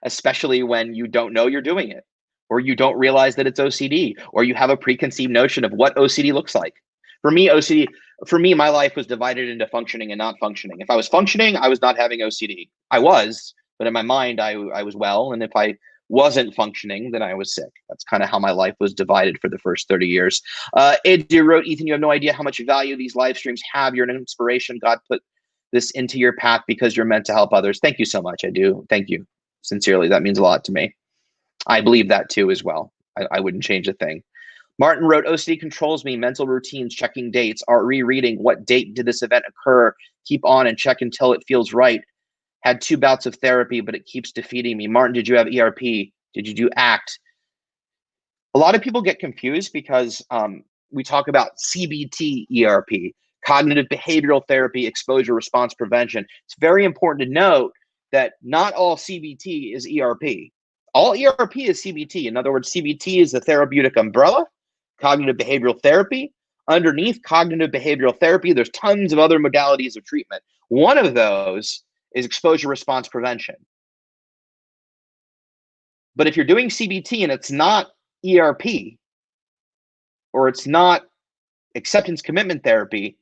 especially when you don't know you're doing it, or you don't realize that it's OCD, or you have a preconceived notion of what OCD looks like. For me, my life was divided into functioning and not functioning. If I was functioning, I was not having OCD. I was, but in my mind, I was well. And if I wasn't functioning, then I was sick. That's kind of how my life was divided for the first 30 years. Ed wrote, Ethan, you have no idea how much value these live streams have. You're an inspiration. God put this into your path because you're meant to help others. Thank you so much. I do. Thank you. Sincerely. That means a lot to me. I believe that too as well. I wouldn't change a thing. Martin wrote, OCD controls me, mental routines, checking dates, are rereading, what date did this event occur, keep on and check until it feels right. Had 2 bouts of therapy, but it keeps defeating me. Martin, did you have ERP? Did you do ACT? A lot of people get confused because we talk about CBT ERP, cognitive behavioral therapy, exposure response prevention. It's very important to note that not all CBT is ERP. All ERP is CBT. In other words, CBT is the therapeutic umbrella, cognitive behavioral therapy. Underneath cognitive behavioral therapy, there's tons of other modalities of treatment. One of those is exposure response prevention. But if you're doing CBT and it's not ERP, or it's not acceptance commitment therapy,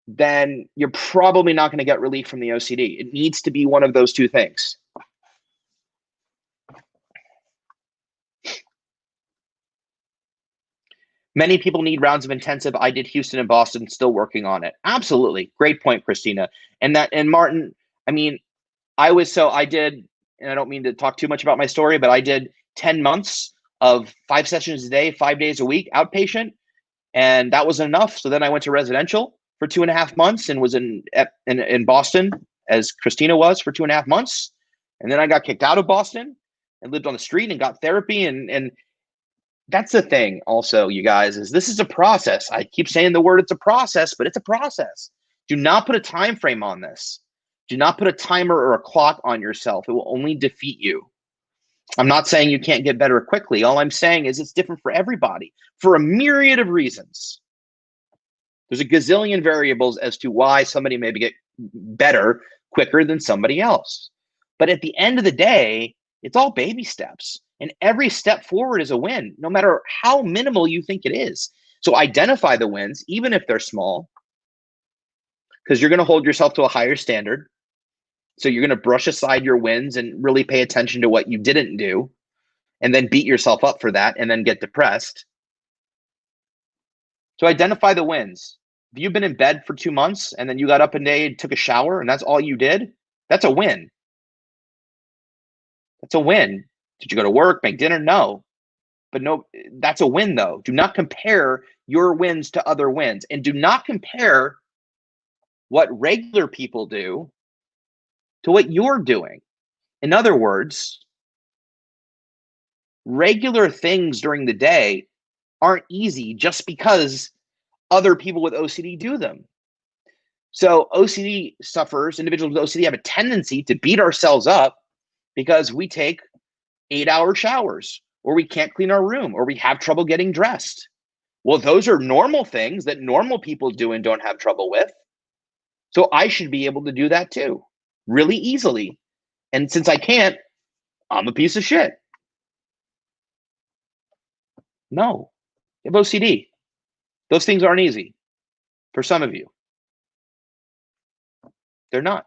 then you're probably not going to get relief from the OCD. It needs to be one of those two things. Many people need rounds of intensive. I did Houston and Boston, still working on it. Absolutely. Great point, Christina. And Martin, I mean, I did, and I don't mean to talk too much about my story, but I did 10 months of 5 sessions a day, 5 days a week, outpatient. And that was enough. So then I went to residential for 2.5 months and was in Boston, as Christina was, for 2.5 months. And then I got kicked out of Boston and lived on the street and got therapy. And that's the thing also, you guys, is this is a process. I keep saying the word, it's a process, but it's a process. Do not put a time frame on this. Do not put a timer or a clock on yourself. It will only defeat you. I'm not saying you can't get better quickly. All I'm saying is it's different for everybody for a myriad of reasons. There's a gazillion variables as to why somebody maybe get better quicker than somebody else. But at the end of the day, it's all baby steps. And every step forward is a win, no matter how minimal you think it is. So identify the wins, even if they're small, because you're going to hold yourself to a higher standard. So you're going to brush aside your wins and really pay attention to what you didn't do, and then beat yourself up for that and then get depressed. So identify the wins. If you've been in bed for 2 months and then you got up a day and took a shower and that's all you did, that's a win. That's a win. Did you go to work, make dinner? No. But no, that's a win though. Do not compare your wins to other wins, and do not compare what regular people do to what you're doing. In other words, regular things during the day aren't easy just because other people with OCD do them. So OCD sufferers, individuals with OCD, have a tendency to beat ourselves up because we take 8-hour showers, or we can't clean our room, or we have trouble getting dressed. Well, those are normal things that normal people do and don't have trouble with. So I should be able to do that too, really easily. And since I can't, I'm a piece of shit. No, you have OCD. Those things aren't easy for some of you. They're not.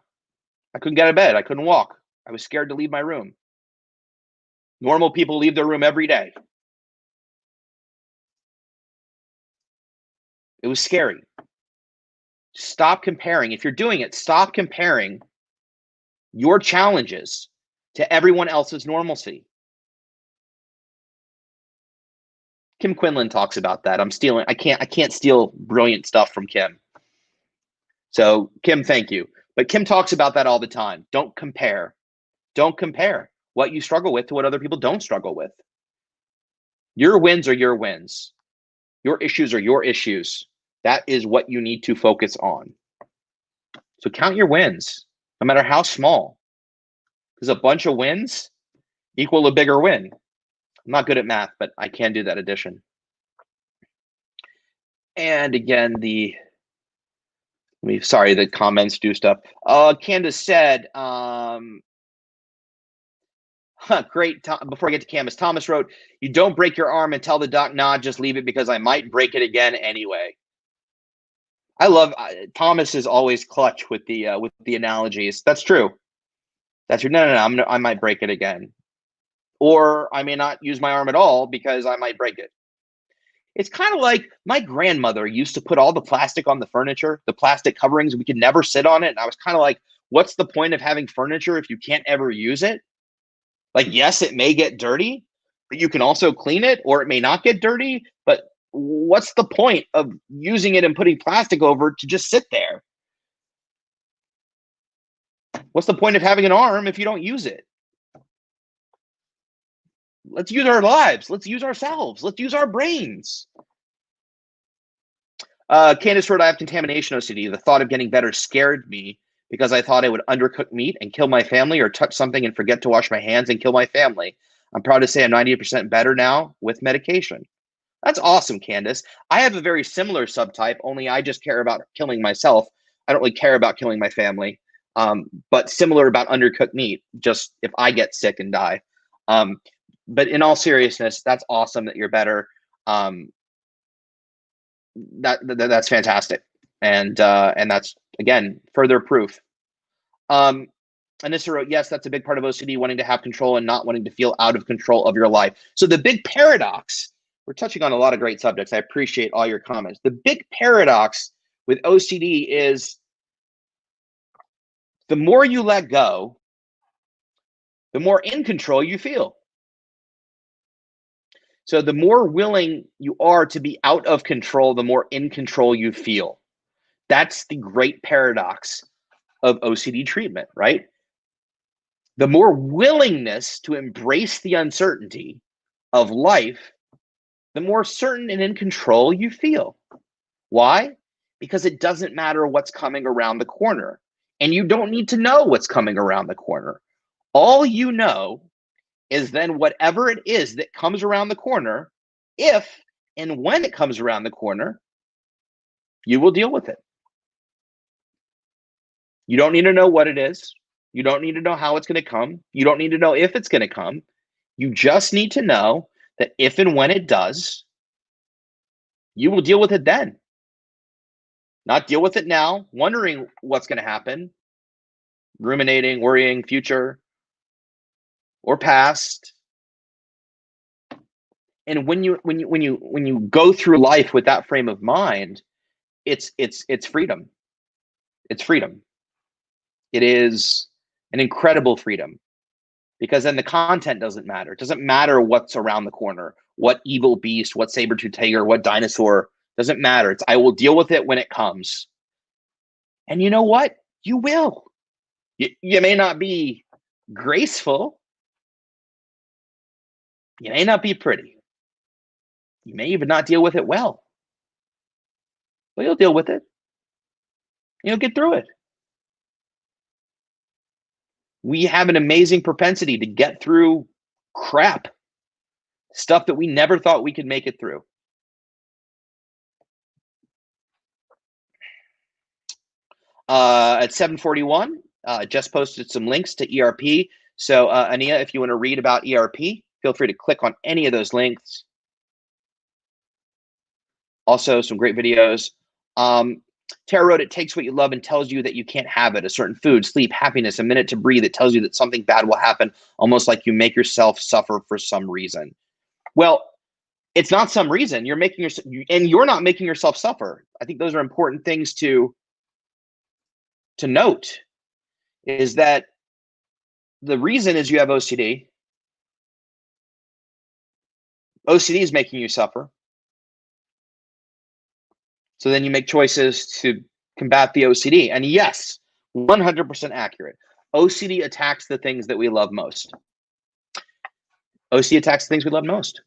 I couldn't get out of bed. I couldn't walk. I was scared to leave my room. Normal people leave their room every day. It was scary. Stop comparing. If you're doing it, stop comparing your challenges to everyone else's normalcy. Kim Quinlan talks about that. I can't steal brilliant stuff from Kim. So Kim, thank you. But Kim talks about that all the time. Don't compare. Don't compare what you struggle with to what other people don't struggle with. Your wins are your wins. Your issues are your issues. That is what you need to focus on. So count your wins, no matter how small, because a bunch of wins equal a bigger win. I'm not good at math, but I can do that addition. And again, the comments do stuff. Candace said, great. Before I get to Candace, Thomas wrote, you don't break your arm and tell the doc, nah, just leave it because I might break it again anyway. I love Thomas is always clutch with the analogies. That's true. That's true. No. I might break it again, or I may not use my arm at all because I might break it. It's kind of like my grandmother used to put all the plastic on the furniture, the plastic coverings. We could never sit on it, and I was kind of like, what's the point of having furniture if you can't ever use it? Like, yes, it may get dirty, You can also clean it, or it may not get dirty, but what's the point of using it and putting plastic over it to just sit there? What's the point of having an arm if you don't use it? Let's use our lives. Let's use ourselves. Let's use our brains. Candace wrote, I have contamination OCD. The thought of getting better scared me because I thought I would undercook meat and kill my family, or touch something and forget to wash my hands and kill my family. I'm proud to say I'm 98% better now with medication. That's awesome, Candace. I have a very similar subtype, only I just care about killing myself. I don't really care about killing my family. But similar about undercooked meat, just if I get sick and die. But in all seriousness, that's awesome that you're better. That's fantastic, and that's, again, further proof. Anissa wrote, yes, that's a big part of OCD, wanting to have control and not wanting to feel out of control of your life. So the big paradox, we're touching on a lot of great subjects. I appreciate all your comments. The big paradox with OCD is the more you let go, the more in control you feel. So the more willing you are to be out of control, the more in control you feel. That's the great paradox of OCD treatment, right? The more willingness to embrace the uncertainty of life, the more certain and in control you feel. Why? Because it doesn't matter what's coming around the corner. And you don't need to know what's coming around the corner. All you know is then whatever it is that comes around the corner, if and when it comes around the corner, you will deal with it. You don't need to know what it is. You don't need to know how it's going to come. You don't need to know if it's going to come. You just need to know that if and when it does, you will deal with it then. Not deal with it now, wondering what's going to happen, ruminating, worrying, future or past. And when you go through life with that frame of mind, it's freedom. It's freedom. It is an incredible freedom, because then the content doesn't matter. It doesn't matter what's around the corner, what evil beast, what saber-tooth tiger, what dinosaur. Doesn't matter. It's, I will deal with it when it comes. And you know what? You will. You may not be graceful. You may not be pretty. You may even not deal with it well. But you'll deal with it. You'll get through it. We have an amazing propensity to get through crap, stuff that we never thought we could make it through. At 7:41, just posted some links to ERP. So Ania, if you want to read about ERP, feel free to click on any of those links. Also, some great videos. Tara wrote, it takes what you love and tells you that you can't have it. A certain food, sleep, happiness, a minute to breathe. It tells you that something bad will happen, almost like you make yourself suffer for some reason. Well, it's not some reason. You're making yourself, and you're not making yourself suffer. I think those are important things to note, is that the reason is you have OCD. OCD is making you suffer. So then you make choices to combat the OCD. And yes, 100% accurate. OCD attacks the things that we love most. OCD attacks the things we love most.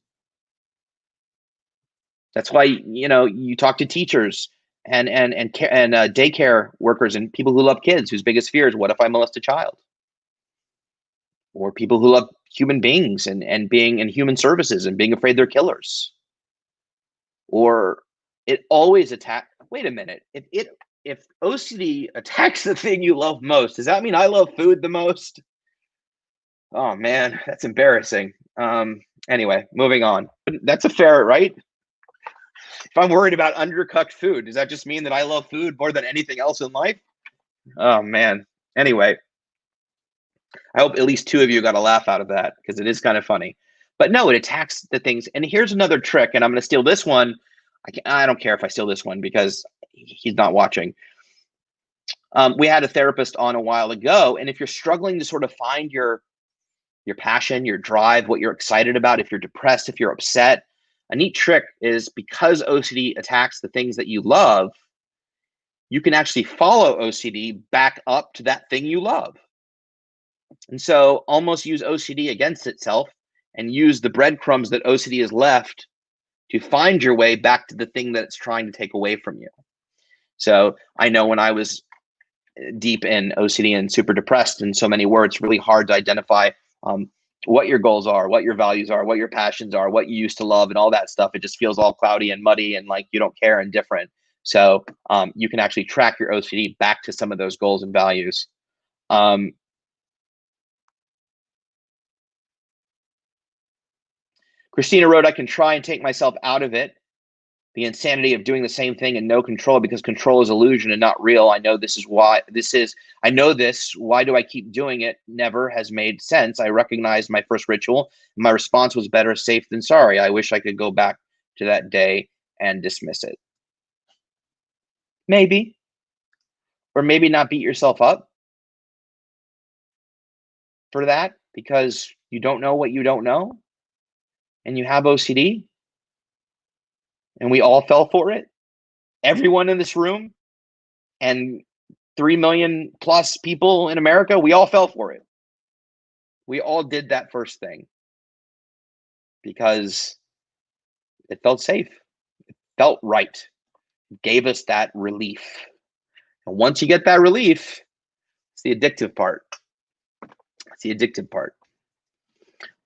That's why, you know, you talk to teachers and daycare workers and people who love kids, whose biggest fear is, what if I molest a child? Or people who love human beings and being in human services and being afraid they're killers. Or it always attacks. Wait a minute. If OCD attacks the thing you love most, does that mean I love food the most? Oh man, that's embarrassing. Anyway, moving on. That's a fair, right? If I'm worried about undercooked food, does that just mean that I love food more than anything else in life? Oh man. Anyway, I hope at least two of you got a laugh out of that, because it is kind of funny. But no, it attacks the things. And here's another trick, and I'm going to steal this one. I don't care if I steal this one because he's not watching. We had a therapist on a while ago, and if you're struggling to sort of find your your passion, your drive, what you're excited about, if you're depressed, if you're upset. A neat trick is because OCD attacks the things that you love, you can actually follow OCD back up to that thing you love. And so almost use OCD against itself and use the breadcrumbs that OCD has left to find your way back to the thing that it's trying to take away from you. So I know when I was deep in OCD and super depressed in so many words, really hard to identify what your goals are, what your values are, what your passions are, what you used to love and all that stuff. It just feels all cloudy and muddy and like you don't care and different. So you can actually track your OCD back to some of those goals and values. Christina wrote, I can try and take myself out of it. The insanity of doing the same thing and no control, because control is illusion and not real. I know this is why I know this. Why do I keep doing it? Never has made sense. I recognized my first ritual. And my response was better safe than sorry. I wish I could go back to that day and dismiss it. Maybe, or maybe not beat yourself up for that because you don't know what you don't know and you have OCD and we all fell for it. Everyone in this room and 3 million plus people in America, we all fell for it. We all did that first thing because it felt safe. It felt right. It gave us that relief. And once you get that relief, it's the addictive part. It's the addictive part.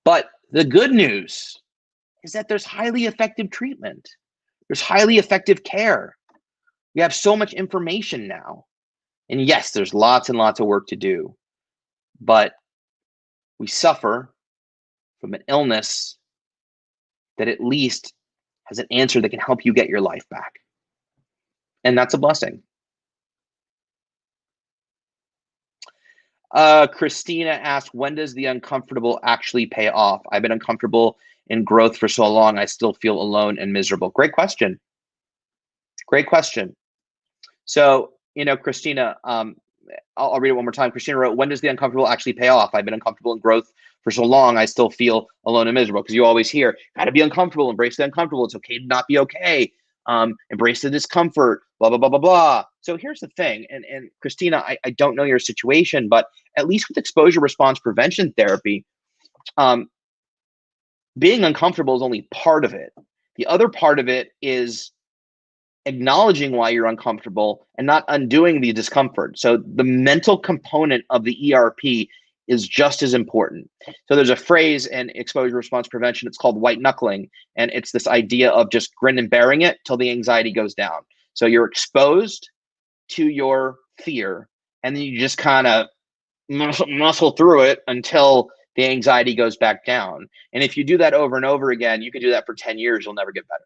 But the good news is that there's highly effective treatment. There's highly effective care. We have so much information now. And yes, there's lots and lots of work to do. But we suffer from an illness that at least has an answer that can help you get your life back. And that's a blessing. Christina asked, when does the uncomfortable actually pay off? I've been uncomfortable in growth for so long, I still feel alone and miserable. Great question. Great question. So, Christina, I'll read it one more time. Christina wrote, when does the uncomfortable actually pay off? I've been uncomfortable in growth for so long, I still feel alone and miserable. Because you always hear, gotta be uncomfortable, embrace the uncomfortable. It's okay to not be okay. Embrace the discomfort, blah, blah, blah, blah, blah. So here's the thing. And Christina, I don't know your situation, but at least with exposure response prevention therapy, being uncomfortable is only part of it. The other part of it is acknowledging why you're uncomfortable and not undoing the discomfort. So the mental component of the ERP is just as important. So there's a phrase in exposure response prevention, it's called white knuckling. And it's this idea of just grin and bearing it till the anxiety goes down. So you're exposed to your fear and then you just kind of muscle through it until the anxiety goes back down. And if you do that over and over again, you can do that for 10 years, you'll never get better.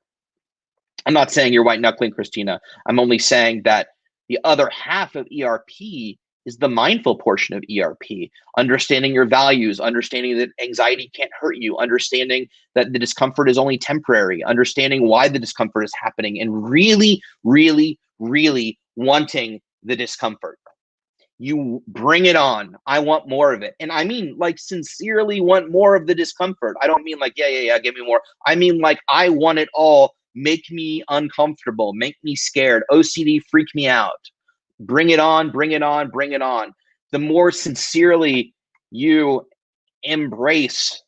I'm not saying you're white knuckling, Christina. I'm only saying that the other half of ERP is the mindful portion of ERP, understanding your values, understanding that anxiety can't hurt you, understanding that the discomfort is only temporary, understanding why the discomfort is happening, and really, really, really wanting the discomfort. You bring it on. I want more of it. And I mean, like, sincerely want more of the discomfort. I don't mean like, yeah, give me more. I mean, like, I want it all. Make me uncomfortable. Make me scared. OCD, freak me out. Bring it on, bring it on, bring it on. The more sincerely you embrace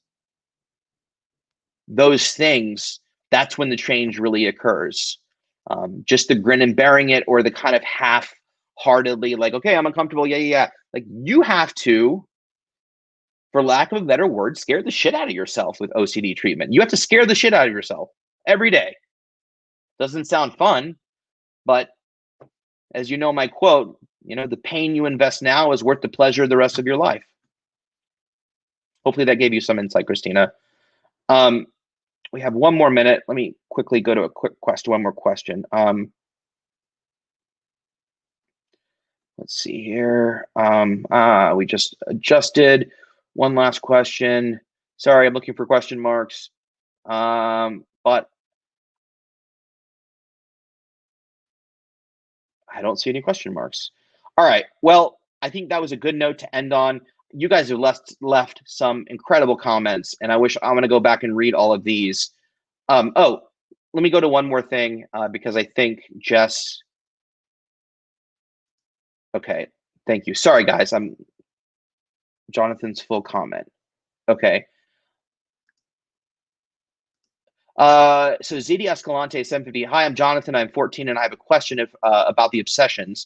those things, that's when the change really occurs. Just the grin and bearing it, or the kind of half-heartedly, like, okay, I'm uncomfortable, yeah. Like, you have to, for lack of a better word, scare the shit out of yourself with OCD treatment. You have to scare the shit out of yourself every day. Doesn't sound fun, but as you know, my quote, the pain you invest now is worth the pleasure the rest of your life. Hopefully that gave you some insight, Christina. We have 1 more minute. Let me quickly go to a quick question, one more question. Let's see here. We just adjusted. One last question. Sorry, I'm looking for question marks. But I don't see any question marks. All right. Well, I think that was a good note to end on. you guys have left some incredible comments, and I'm going to go back and read all of these. Oh, let me go to one more thing because I think Jess. Okay, thank you. Sorry, guys. I'm Jonathan's full comment. Okay. So ZD Escalante 750. Hi, I'm Jonathan. I'm 14, and I have a question about the obsessions.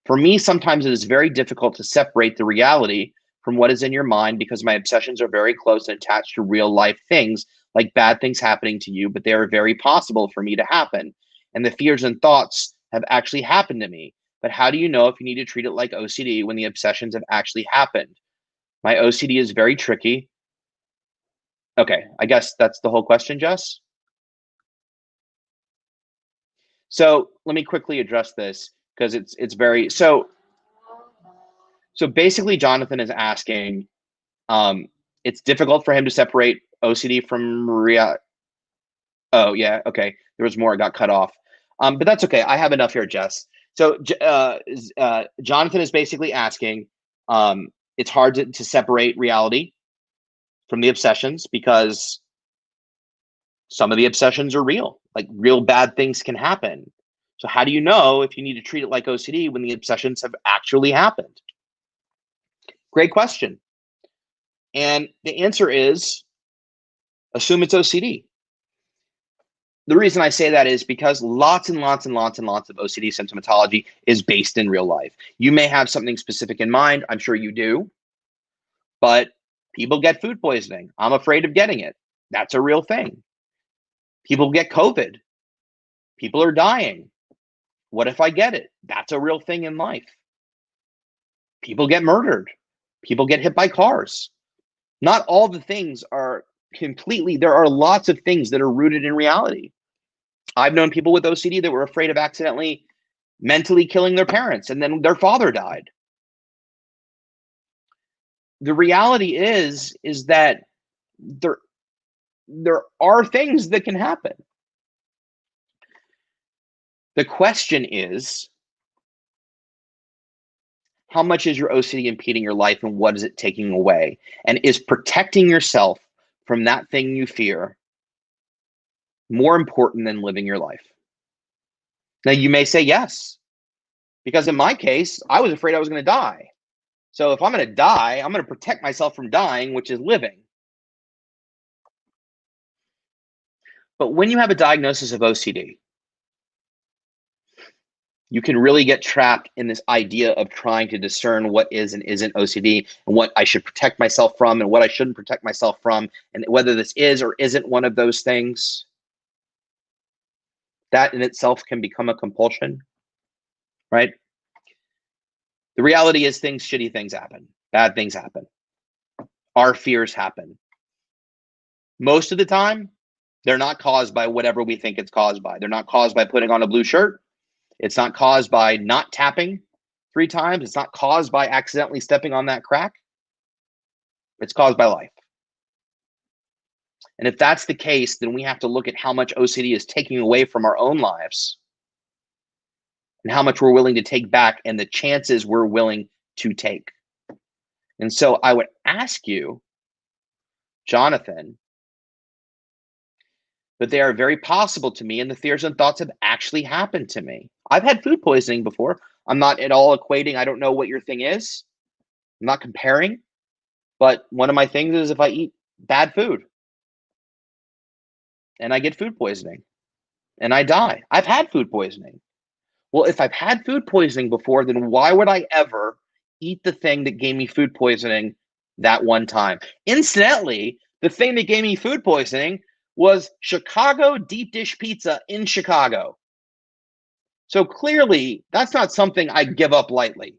For me, sometimes it is very difficult to separate the reality from what is in your mind because my obsessions are very close and attached to real life things, like bad things happening to you, but they are very possible for me to happen. And the fears and thoughts have actually happened to me. But how do you know if you need to treat it like OCD when the obsessions have actually happened? My OCD is very tricky. Okay, I guess that's the whole question, Jess. So let me quickly address this because it's very so basically Jonathan is asking, it's difficult for him to separate OCD from reality. Oh yeah, okay. There was more, it got cut off. But that's okay. I have enough here, Jess. So Jonathan is basically asking, it's hard to separate reality from the obsessions because some of the obsessions are real, like real bad things can happen. So how do you know if you need to treat it like OCD when the obsessions have actually happened? Great question. And the answer is assume it's OCD. The reason I say that is because lots and lots and lots and lots of OCD symptomatology is based in real life. You may have something specific in mind. I'm sure you do. But people get food poisoning. I'm afraid of getting it. That's a real thing. People get COVID. People are dying. What if I get it? That's a real thing in life. People get murdered. People get hit by cars. Not all the things are completely, there are lots of things that are rooted in reality. I've known people with OCD that were afraid of accidentally mentally killing their parents and then their father died. The reality is that there are things that can happen. The question is, how much is your OCD impeding your life and what is it taking away? And is protecting yourself from that thing you fear more important than living your life? Now, you may say yes, because in my case, I was afraid I was going to die. So if I'm going to die, I'm going to protect myself from dying, which is living. But when you have a diagnosis of OCD, you can really get trapped in this idea of trying to discern what is and isn't OCD and what I should protect myself from and what I shouldn't protect myself from, and whether this is or isn't one of those things. That in itself can become a compulsion, right? The reality is shitty things happen. Bad things happen. Our fears happen. Most of the time, they're not caused by whatever we think it's caused by. They're not caused by putting on a blue shirt. It's not caused by not tapping 3 times. It's not caused by accidentally stepping on that crack. It's caused by life. And if that's the case, then we have to look at how much OCD is taking away from our own lives and how much we're willing to take back and the chances we're willing to take. And so I would ask you, Jonathan, but they are very possible to me, and the fears and thoughts have actually happened to me. I've had food poisoning before. I'm not at all equating. I don't know what your thing is. I'm not comparing. But one of my things is if I eat bad food and I get food poisoning and I die. I've had food poisoning. Well, if I've had food poisoning before, then why would I ever eat the thing that gave me food poisoning that one time? Incidentally, the thing that gave me food poisoning was Chicago deep dish pizza in Chicago. So clearly, that's not something I give up lightly.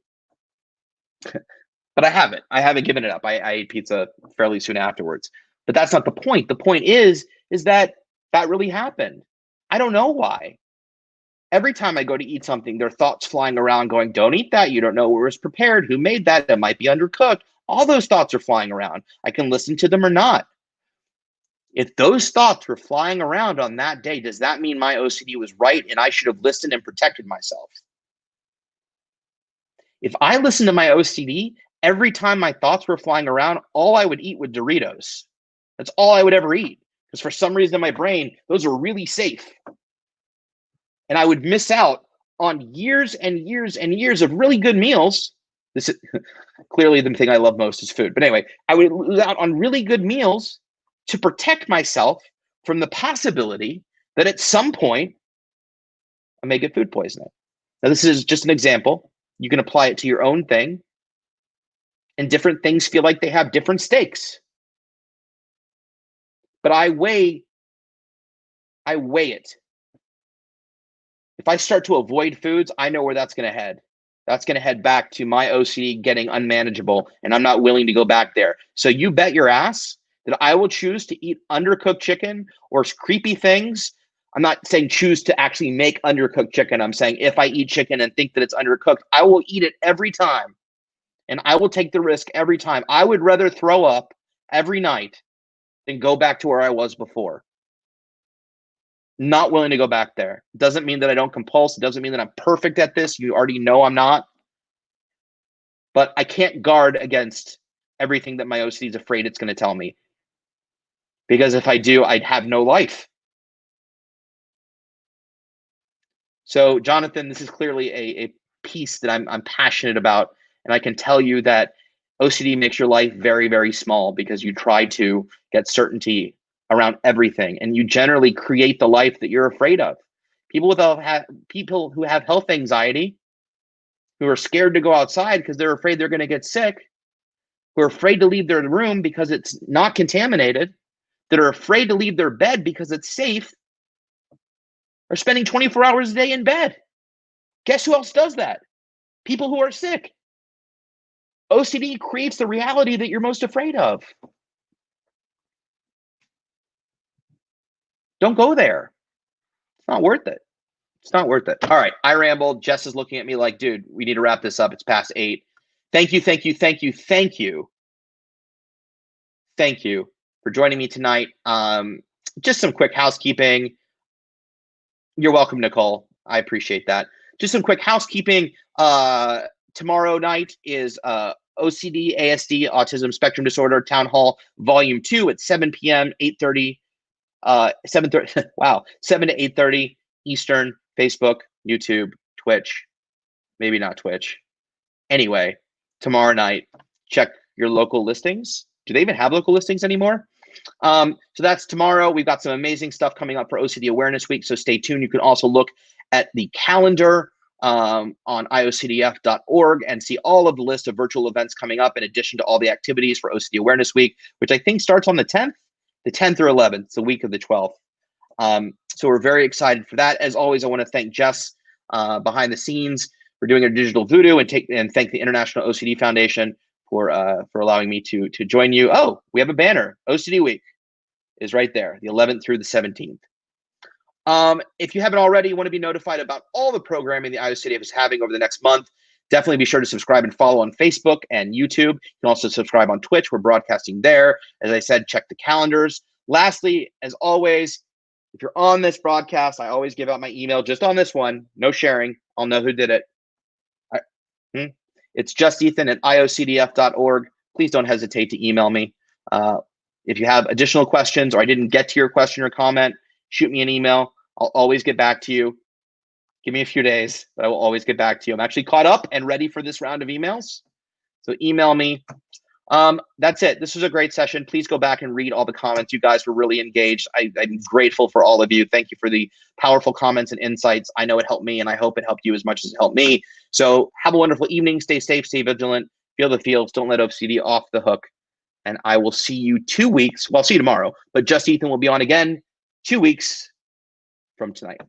But I haven't. I haven't given it up. I ate pizza fairly soon afterwards. But that's not the point. The point is that really happened. I don't know why. Every time I go to eat something, there are thoughts flying around going, don't eat that. You don't know where it's prepared. Who made that? It might be undercooked. All those thoughts are flying around. I can listen to them or not. If those thoughts were flying around on that day, does that mean my OCD was right and I should have listened and protected myself? If I listen to my OCD every time my thoughts were flying around, all I would eat was Doritos. That's all I would ever eat. Because for some reason in my brain, those are really safe. And I would miss out on years and years and years of really good meals. This is clearly the thing I love most is food. But anyway, I would lose out on really good meals to protect myself from the possibility that at some point I may get food poisoning. Now, this is just an example. You can apply it to your own thing. And different things feel like they have different stakes. But I weigh it. If I start to avoid foods, I know where that's going to head. That's going to head back to my OCD getting unmanageable, and I'm not willing to go back there. So you bet your ass that I will choose to eat undercooked chicken or creepy things. I'm not saying choose to actually make undercooked chicken. I'm saying if I eat chicken and think that it's undercooked, I will eat it every time. And I will take the risk every time. I would rather throw up every night than go back to where I was before. Not willing to go back there. Doesn't mean that I don't compulse. It doesn't mean that I'm perfect at this. You already know I'm not. But I can't guard against everything that my OCD is afraid it's going to tell me. Because if I do, I'd have no life. So, Jonathan, this is clearly a piece that I'm passionate about. And I can tell you that OCD makes your life very, very small because you try to get certainty around everything. And you generally create the life that you're afraid of. People who have health anxiety, who are scared to go outside because they're afraid they're going to get sick, who are afraid to leave their room because it's not contaminated, that are afraid to leave their bed because it's safe, are spending 24 hours a day in bed. Guess who else does that? People who are sick. OCD creates the reality that you're most afraid of. Don't go there. It's not worth it. It's not worth it. All right, I rambled. Jess is looking at me like, dude, we need to wrap this up. It's past 8. Thank you for joining me tonight. Just some quick housekeeping. You're welcome, Nicole. I appreciate that. Just some quick housekeeping. Tomorrow night is OCD, ASD, Autism Spectrum Disorder Town Hall Volume 2 at 7 p.m., 8:30, 7:30. Wow, 7 to 8:30 Eastern. Facebook, YouTube, Twitch. Maybe not Twitch. Anyway, tomorrow night, check your local listings. Do they even have local listings anymore? So that's tomorrow. We've got some amazing stuff coming up for OCD Awareness Week, so stay tuned. You can also look at the calendar on IOCDF.org and see all of the list of virtual events coming up in addition to all the activities for OCD Awareness Week, which I think starts on the 10th or 11th, the week of the 12th. So we're very excited for that. As always, I want to thank Jess behind the scenes for doing our digital voodoo, and thank the International OCD Foundation for allowing me to join you. Oh, we have a banner. OCD Week is right there, the 11th through the 17th. If you haven't already, you want to be notified about all the programming the IOCDF is having over the next month, definitely be sure to subscribe and follow on Facebook and YouTube. You can also subscribe on Twitch. We're broadcasting there. As I said, check the calendars. Lastly, as always, if you're on this broadcast, I always give out my email just on this one. No sharing. I'll know who did it. It's justethan@iocdf.org. Please don't hesitate to email me. If you have additional questions or I didn't get to your question or comment, shoot me an email. I'll always get back to you. Give me a few days, but I will always get back to you. I'm actually caught up and ready for this round of emails. So email me. That's it. This was a great session. Please go back and read all the comments. You guys were really engaged. I'm grateful for all of you. Thank you for the powerful comments and insights. I know it helped me, and I hope it helped you as much as it helped me. So have a wonderful evening. Stay safe, stay vigilant, feel the feels. Don't let OCD off the hook. And I will see you 2 weeks. Well, I'll see you tomorrow, but Just Ethan will be on again 2 weeks from tonight.